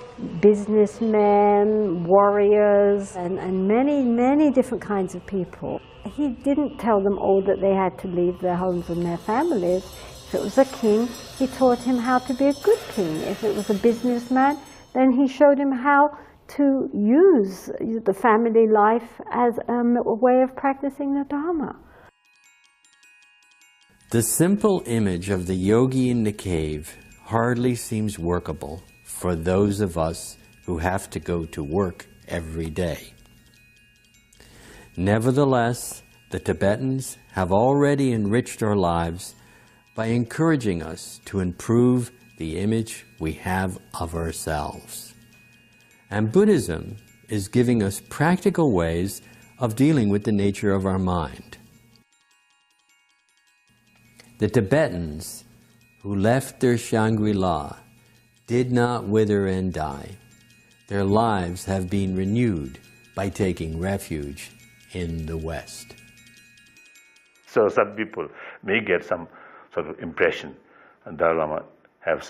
businessmen, warriors, and many, many different kinds of people. He didn't tell them all that they had to leave their homes and their families. If it was a king, he taught him how to be a good king. If it was a businessman, then he showed him how to use the family life as a way of practicing the Dharma. The simple image of the yogi in the cave hardly seems workable for those of us who have to go to work every day. Nevertheless, the Tibetans have already enriched our lives by encouraging us to improve the image we have of ourselves. And Buddhism is giving us practical ways of dealing with the nature of our mind. The Tibetans who left their Shangri-La did not wither and die. Their lives have been renewed by taking refuge in the West. So some people may get some sort of impression and Dalai Lama have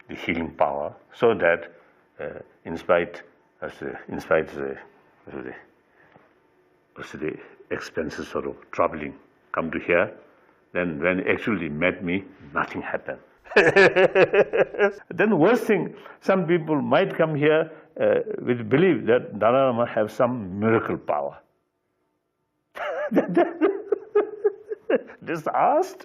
the healing power, so that in spite of the expenses sort of troubling come to here, then when he actually met me, nothing happened. Then the worst thing, some people might come here with belief that Dalai Lama have some miracle power. Just asked.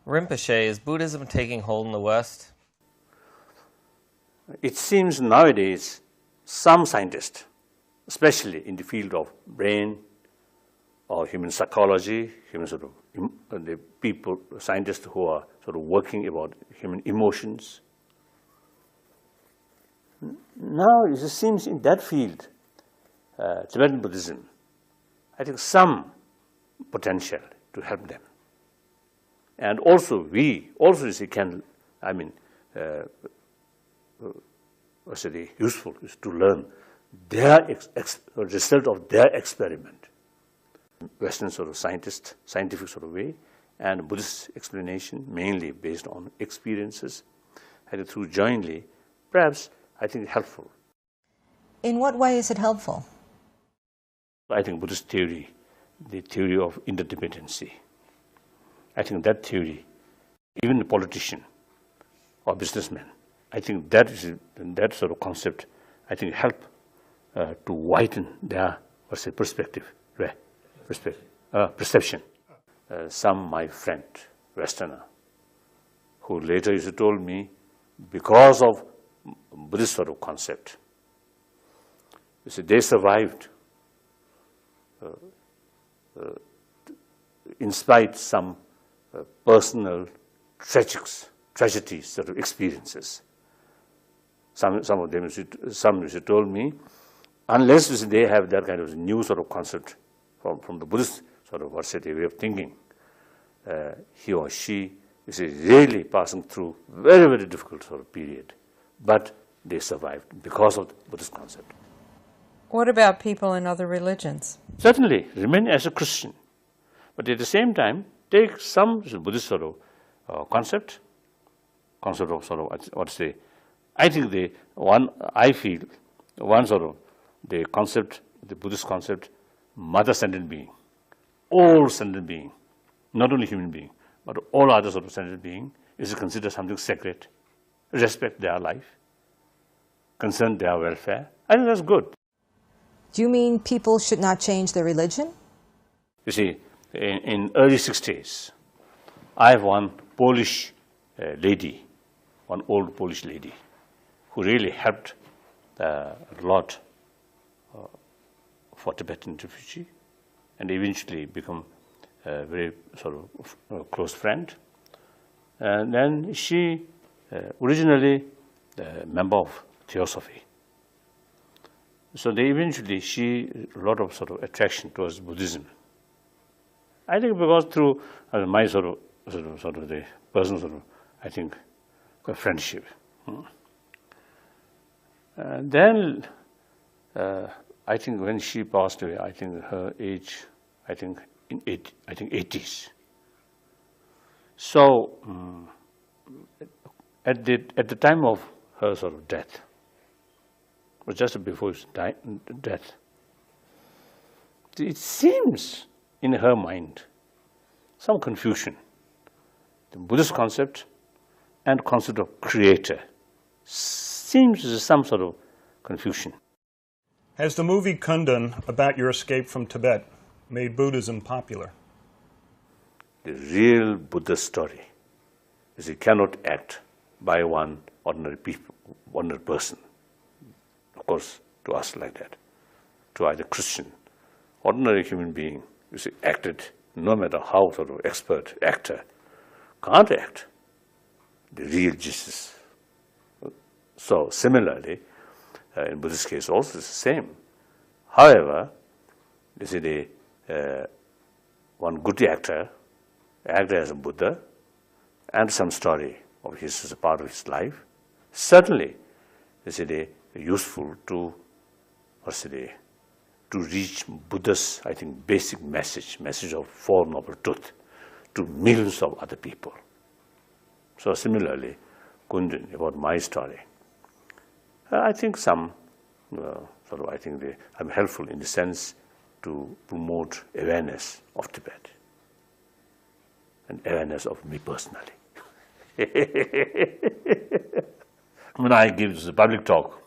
Rinpoche, is Buddhism taking hold in the West? It seems nowadays some scientists, especially in the field of brain or human psychology, human sort of the people, scientists who are sort of working about human emotions. Now it seems in that field, Tibetan Buddhism, I think some potential to help them. And also we also can, I mean, what's it useful is to learn their result of their experiment. Western sort of scientific sort of way, and Buddhist explanation mainly based on experiences, and through jointly, perhaps I think helpful. In what way is it helpful? I think Buddhist theory, the theory of interdependency. I think that theory, even the politician or businessman, I think that sort of concept, I think help to widen their perspective, perception. Some my friend, Westerner, who later used to told me, because of Buddhist sort of concept, you see, they survived in spite some personal tragedies sort of experiences. Some of them, some told me, unless they have that kind of new sort of concept from the Buddhist sort of way of thinking, he or she is really passing through very, very difficult sort of period. But they survived because of the Buddhist concept. What about people in other religions? Certainly, remain as a Christian. But at the same time, take some Buddhist sort of concept of sort of, I think I feel one sort of the concept, the Buddhist concept, mother sentient being, all sentient being, not only human being, but all other sort of sentient being is considered something sacred, respect their life, concern their welfare. I think that's good. Do you mean people should not change their religion? You see, in early 60s, I have one Polish lady, one old Polish lady, who really helped a lot for Tibetan refugee, and eventually become a very sort of close friend. And then she originally a member of Theosophy. So she a lot of sort of attraction towards Buddhism. I think because through my sort of the personal sort of, I think, friendship. Then I think when she passed away, I think her age, I think 80s. So at the time of her sort of death, or just before his death, it seems in her mind some confusion. The Buddhist concept and concept of creator seems some sort of confusion. Has the movie Kundun about your escape from Tibet made Buddhism popular? The real Buddha story is he cannot act by one ordinary person. Of course, to us like that, to either Christian, ordinary human being, you see, acted, no matter how sort of expert actor, can't act the real Jesus. So similarly, in Buddhist case also it's the same. However, you see, one good actor acted as a Buddha, and some story of his as a part of his life, certainly is useful to, to reach Buddha's, I think, basic message of Four Noble Truths to millions of other people. So similarly, Kundun, about my story, I think some, I think I'm helpful in the sense to promote awareness of Tibet and awareness of me personally. When I give this public talk,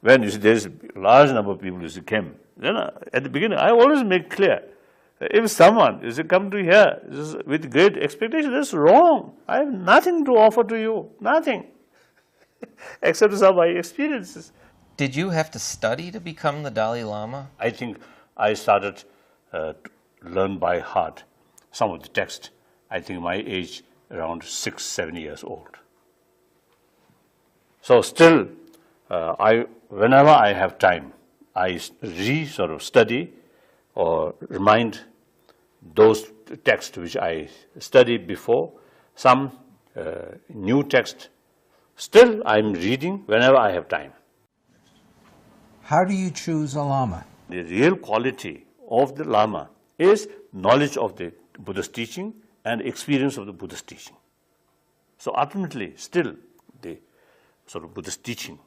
when you see there's a large number of people who came, then at the beginning I always make clear, if someone is come to here with great expectation, that's wrong. I have nothing to offer to you, nothing, except some of my experiences. Did you have to study to become the Dalai Lama? I think I started to learn by heart some of the text. I think my age around 6, 7 years old. So still, whenever I have time, I study or remind those texts which I studied before, some new text. Still, I'm reading whenever I have time. How do you choose a Lama? The real quality of the Lama is knowledge of the Buddha's teaching and experience of the Buddha's teaching. So ultimately, still, the sort of Buddha's teaching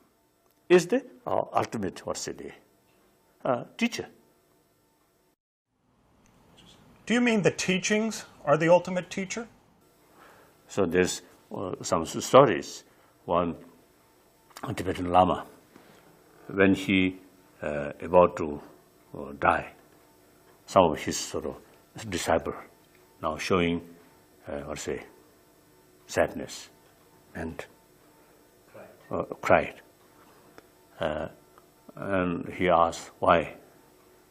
is the ultimate, teacher. Do you mean the teachings are the ultimate teacher? So there's some stories. One Tibetan Lama, when he about to die, some of his sort of disciple now showing, sadness and cried. And he asked, why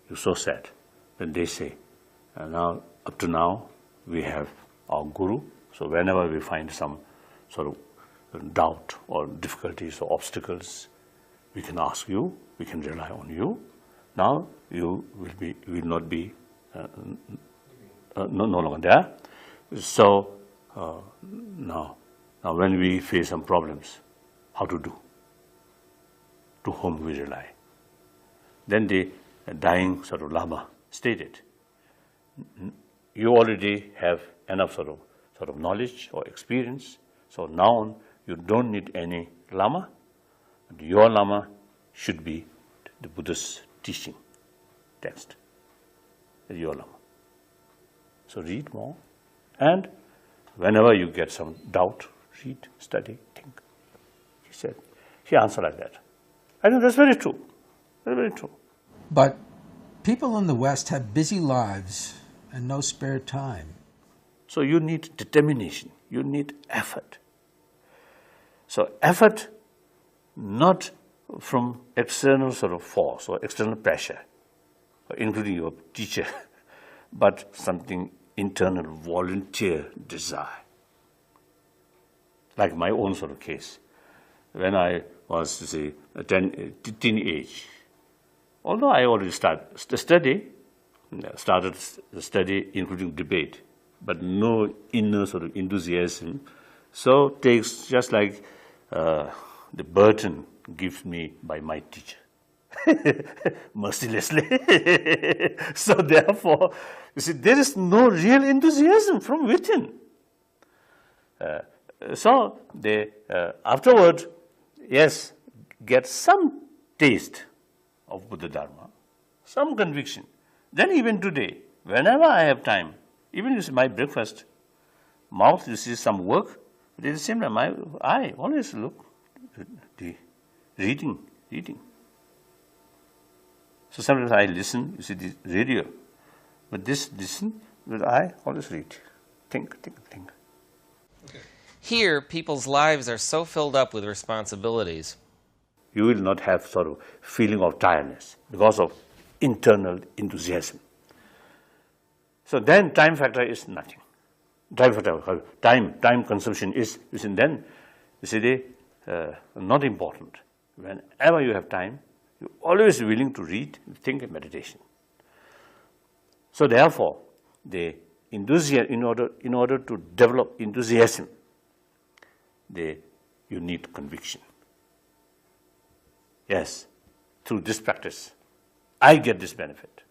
you're so sad? Then they say, now up to now we have our guru, so whenever we find some sort of doubt or difficulties or obstacles, we can ask you, we can rely on you. Now you will not be no longer there. So now when we face some problems, how to do? To whom we rely? Then the dying sort of Lama stated, you already have enough sort of knowledge or experience, so now on you don't need any Lama. Your Lama should be the Buddha's teaching text. Your Lama. So read more, and whenever you get some doubt, read, study, think. He answered like that. I think that's very true. Very, very true. But people in the West have busy lives and no spare time. So you need determination. You need effort. So effort, not from external sort of force or external pressure, including your teacher, but something internal, volunteer desire. Like my own sort of case. When I was, say, teenage, although I already started the study, including debate, but no inner sort of enthusiasm. So takes just like the burden given me by my teacher, mercilessly. So therefore, you see, there is no real enthusiasm from within. So they afterward, yes, get some taste of Buddha Dharma, some conviction. Then even today, whenever I have time, even you see my breakfast, mouth, you see some work, but at the same time, my eye always look the reading. So sometimes I listen, you see, the radio. But this listen, but I always read. Think, think, think. Here, people's lives are so filled up with responsibilities. You will not have sort of feeling of tiredness because of internal enthusiasm. So then time factor is nothing. Time consumption is, you see, then, you see, not important. Whenever you have time, you're always willing to read, think, and meditation. So therefore, the enthusiasm, in order to develop enthusiasm, you need conviction. Yes, through this practice, I get this benefit.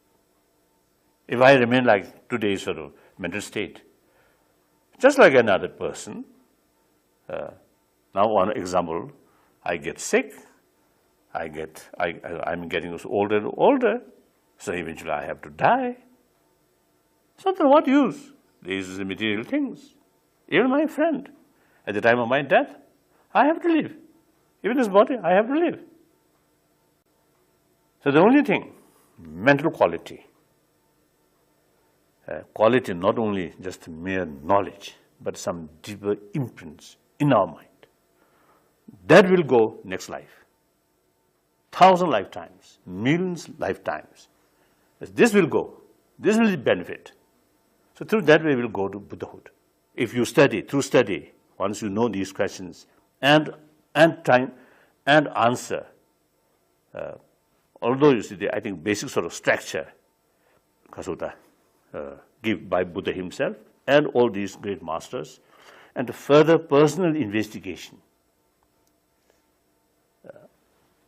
If I remain like today's sort of mental state, just like another person, now one example, I get sick, I'm getting older and older, so eventually I have to die. So then what use? These are the material things. Even my friend, at the time of my death, I have to live. Even this body, I have to live. So the only thing, mental quality, quality not only just mere knowledge, but some deeper imprints in our mind. That will go next life. 1,000 lifetimes, millions lifetimes. This will go. This will benefit. So through that way, we will go to Buddhahood. If you study, through study, once you know these questions and time and answer, although you see, I think basic sort of structure, Kasuta, give by Buddha himself and all these great masters, and the further personal investigation,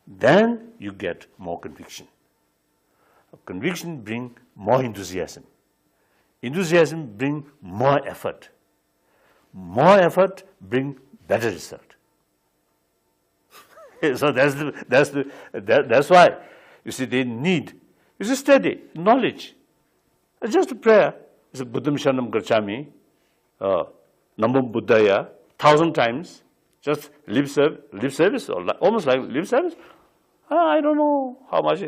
then you get more conviction. Conviction brings more enthusiasm. Enthusiasm brings more effort. More effort brings better result. So that's why, you see, they need, you see, study, knowledge. It's just a prayer. It's a Buddham Sharanam Gacchami, Namam Buddhaya, 1,000 times, just lip service, or almost like lip service. I don't know how much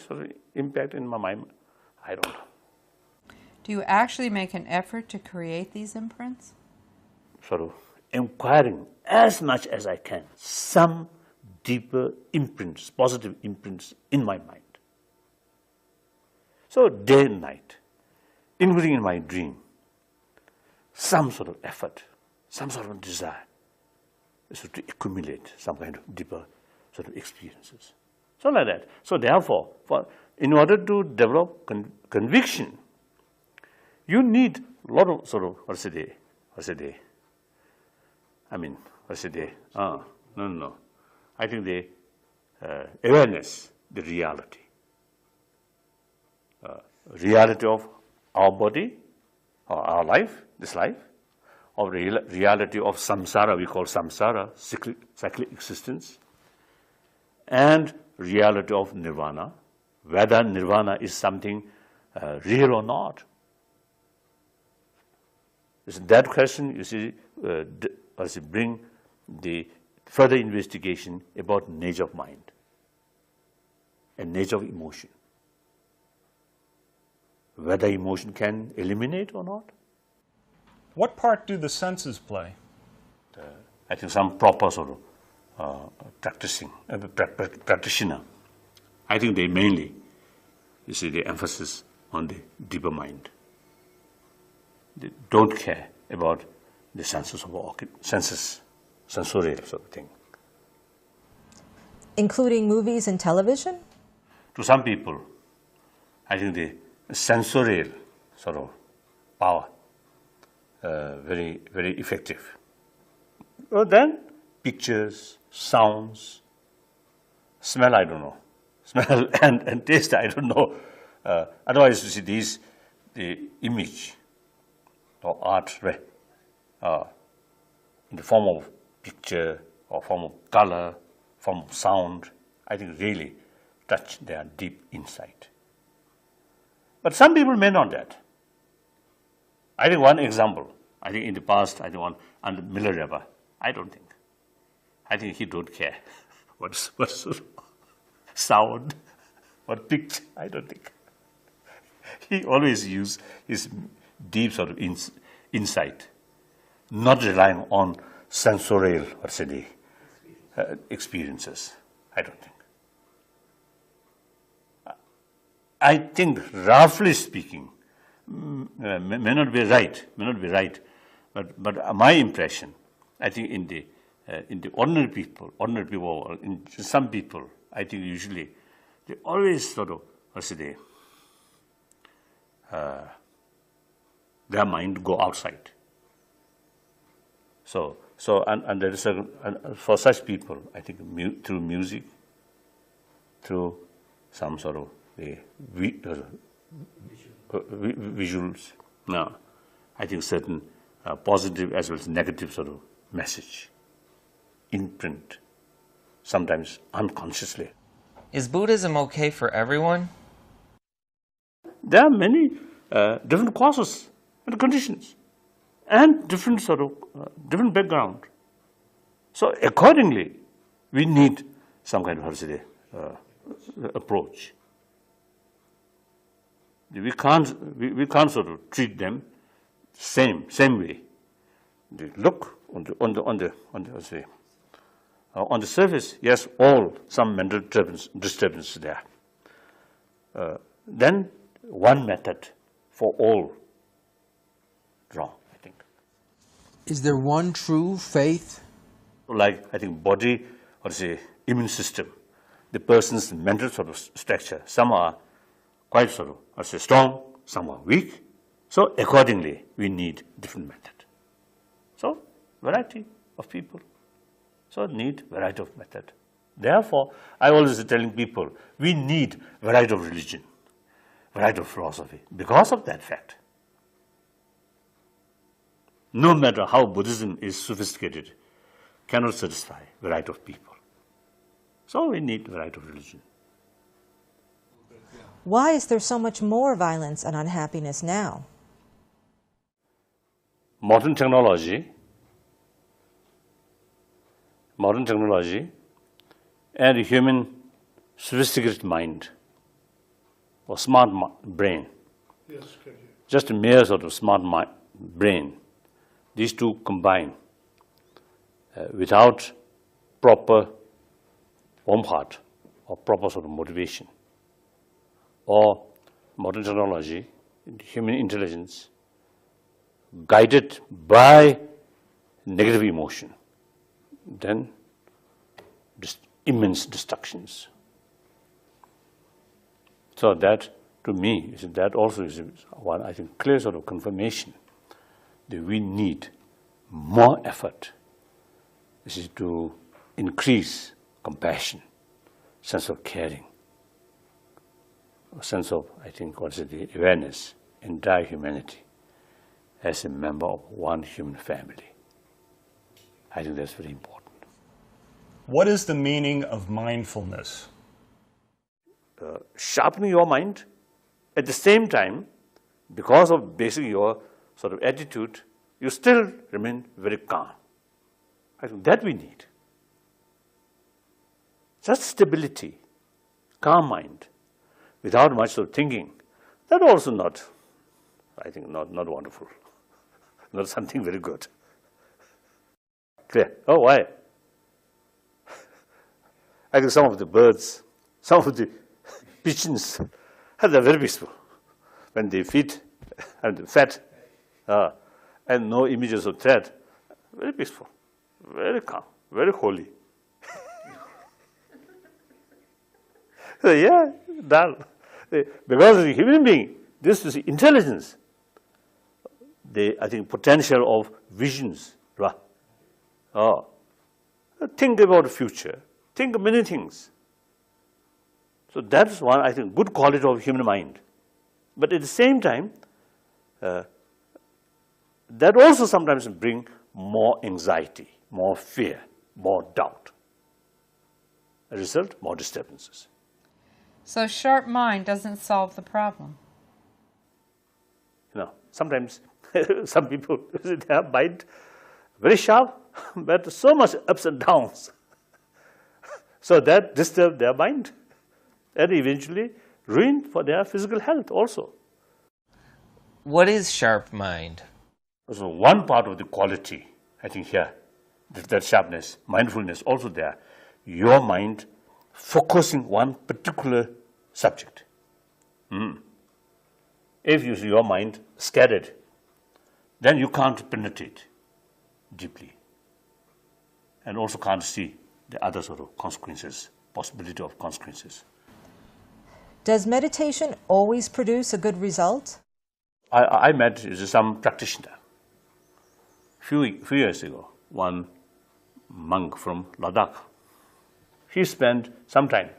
sort of impact in my mind. I don't know. Do you actually make an effort to create these imprints? Sort of inquiring as much as I can, some deeper imprints, positive imprints in my mind. So day and night, including in my dream, some sort of effort, some sort of desire is to accumulate some kind of deeper sort of experiences. So like that. So therefore, in order to develop conviction, you need a lot of sort of, what's a day? No. I think the awareness, the reality. Reality of our body, or our life, this life, or reality of samsara, we call samsara, cyclic existence, and reality of nirvana, whether nirvana is something real or not. It's that question, you see, bring the further investigation about nature of mind and nature of emotion. Whether emotion can eliminate or not. What part do the senses play? I think some proper sort of practitioner, I think they mainly, you see, the emphasis on the deeper mind. They don't care about the senses of senses, sensorial sort of thing. Including movies and television? To some people, I think the sensorial sort of power, very, very effective. Well, then, pictures, sounds, smell, I don't know. Smell and taste, I don't know. Otherwise, you see, the image or art in the form of picture or form of color, form of sound, I think really touch their deep insight. But some people may not that. I think one example, I think in the past, I think one under Milarepa, I don't think. I think he don't care what's sound, or picked, I don't think. He always used his deep sort of insight, not relying on sensorial, experiences, I don't think. I think, roughly speaking, may not be right, but my impression, I think in the ordinary people, or in some people, I think usually they always sort of, their mind go outside. So and there is for such people, I think through music, through some sort of visuals. Now, I think certain positive as well as negative sort of message, imprint, sometimes unconsciously. Is Buddhism okay for everyone? There are many different causes and conditions, and different sort of different background. So accordingly, we need some kind of approach. We can't sort of treat them same way. They look on the surface, yes, some mental disturbance there. Then one method for all, wrong, I think. Is there one true faith? Like, I think, body, or immune system, the person's mental sort of structure, some are quite sort of, strong, some are weak. So accordingly, we need different method. So variety of people. So need variety of method. Therefore, I always telling people, we need variety of religion, variety of philosophy, because of that fact. No matter how Buddhism is sophisticated, cannot satisfy variety of people. So we need variety of religion. Why is there so much more violence and unhappiness now? Modern technology and human sophisticated mind or smart brain, just a mere sort of smart brain, these two combine without proper warm heart or proper sort of motivation, or modern technology, human intelligence, guided by negative emotion, then immense destructions. So that, to me, that also is one, I think, clear sort of confirmation that we need more effort to increase compassion, sense of caring, a sense of, I think, the awareness, entire humanity as a member of one human family. I think that's very important. What is the meaning of mindfulness? Sharpening your mind, at the same time, because of basically your sort of attitude, you still remain very calm. I think that we need. Just stability, calm mind, without much of thinking, that also not, I think, not wonderful, not something very good. Clear? Oh, why? I think some of the birds, some of the pigeons, they're very peaceful. When they feed and fat, and no images of threat, very peaceful, very calm, very holy. So, yeah, dull. Because the human being, this is intelligence. I think, potential of visions. Think about the future. Think of many things. So that's one, I think, good quality of human mind. But at the same time, that also sometimes bring more anxiety, more fear, more doubt. As a result, more disturbances. So sharp mind doesn't solve the problem. Sometimes some people, their mind very sharp, but so much ups and downs. So that disturbs their mind. and eventually ruin for their physical health also. What is sharp mind? So one part of the quality, I think here, that sharpness, mindfulness also there, your mind focusing one particular subject. If you see your mind scattered, then you can't penetrate deeply and also can't see the other sort of consequences, possibility of consequences. Does meditation always produce a good result? I met some practitioner few years ago, one monk from Ladakh. He spent some time,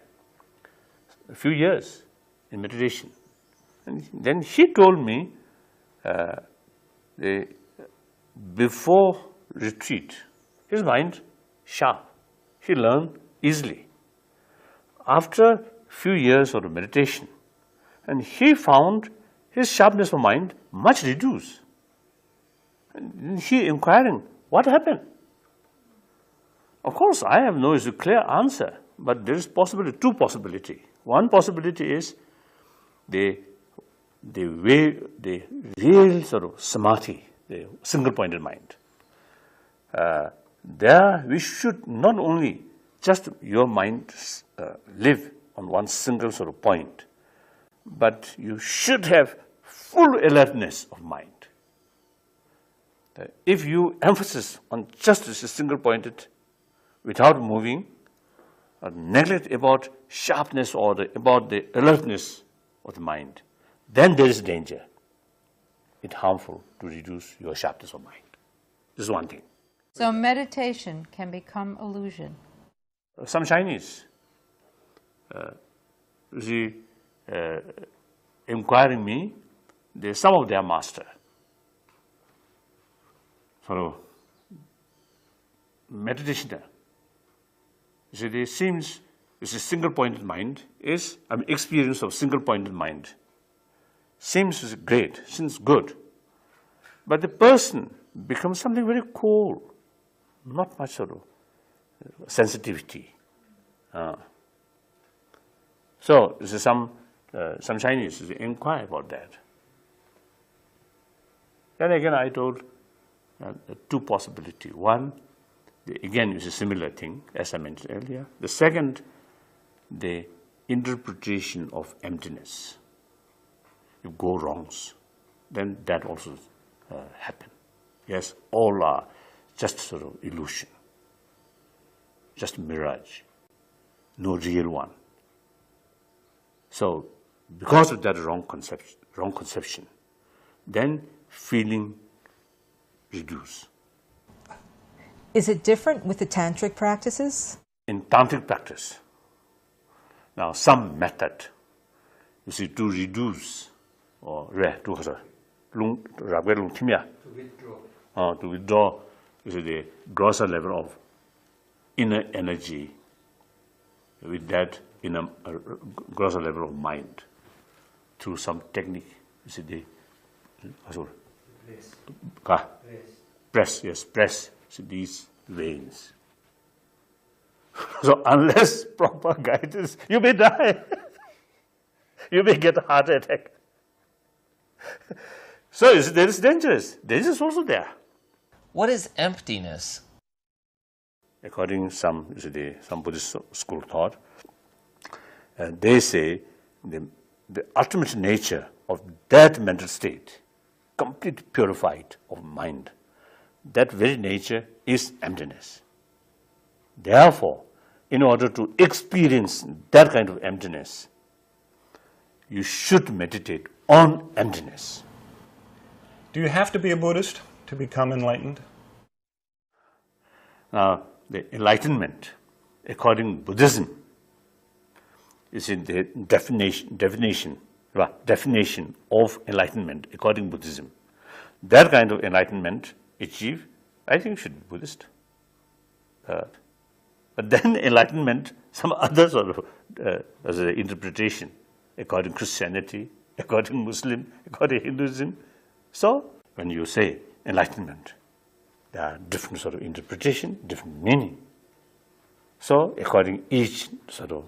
a few years in meditation. And then he told me before retreat, his mind sharp. He learned easily. After a few years of meditation, and he found his sharpness of mind much reduced. And he inquiring, what happened? Of course, I have no clear answer, but there is possibility, two possibilities. One possibility is the real sort of samadhi, the single-pointed mind. There we should not only just your mind live on one single sort of point, but you should have full alertness of mind. If you emphasize on just a single-pointed, without moving, or neglect about sharpness or about the alertness of the mind, then there is danger. It's harmful to reduce your sharpness of mind. This is one thing. So meditation can become illusion. Some Chinese, inquiring me, some of their master. So meditation, it seems it's a single-pointed mind is experience of single-pointed mind. Seems great, seems good, but the person becomes something very cold, not much sort of sensitivity. So this is some Chinese inquire about that. Then again, I told two possibilities. One, again, is a similar thing as I mentioned earlier. The second, the interpretation of emptiness. If go wrongs, then that also happen. Yes, all are just sort of illusion, just mirage, no real one. So, because of that wrong conception, then feeling reduce. Is it different with the tantric practices? In tantric practice, now some method, you see, to reduce or to withdraw you see, the grosser level of inner energy with that in a grosser level of mind through some technique. You see the press these veins. So unless proper guidance, you may die. You may get a heart attack. So there is dangerous. Danger is also there. What is emptiness? According to some Buddhist school thought, they say the ultimate nature of that mental state, complete purified of mind, that very nature is emptiness. Therefore, in order to experience that kind of emptiness, you should meditate on emptiness. Do you have to be a Buddhist to become enlightened? Now, the enlightenment, according to Buddhism, is in the definition of enlightenment according to Buddhism. That kind of enlightenment achieved, I think, should be Buddhist. But then enlightenment, some other sort of as an interpretation, according to Christianity, according to Muslim, according to Hinduism. So when you say enlightenment, there are different sort of interpretation, different meaning. So according each sort of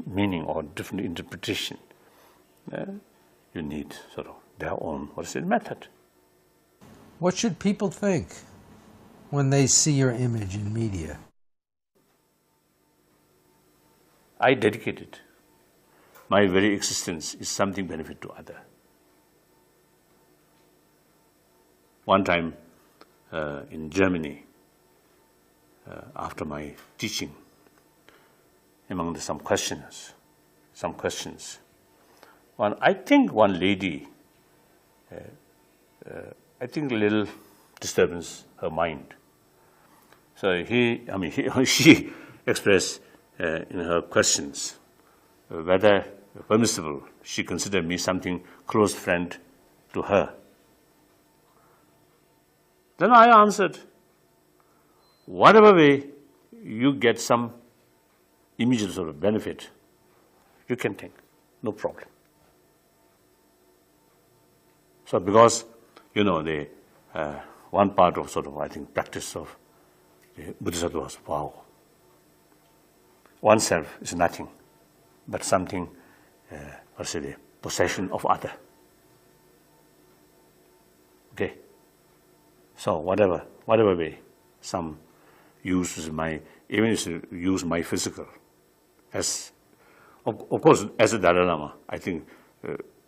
meaning or different interpretation. You need sort of their own, method. What should people think when they see your image in media? I dedicated. My very existence is something benefit to other. One time in Germany, after my teaching, among some questions, I think one lady, I think a little disturbance her mind. So she expressed in her questions whether permissible she considered me something close friend to her. Then I answered, whatever way you get some immediate sort of benefit, you can take, no problem. So because, the one part of I think, practice of the Bodhisattva was, wow, oneself is nothing, but something, the possession of other. Okay? So whatever way, some uses even if you use my physical, as, of course, as a Dalai Lama, I think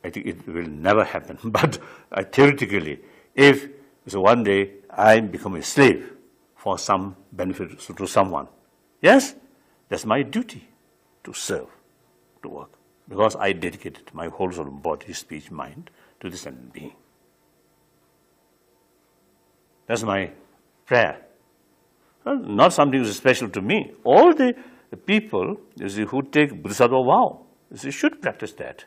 it will never happen. But theoretically, if one day I become a slave for some benefit to someone, yes, that's my duty to serve, to work, because I dedicated my whole sort of body, speech, mind to this end being. That's my prayer. Well, not something which is special to me. All the people who take Bodhisattva vow should practice that.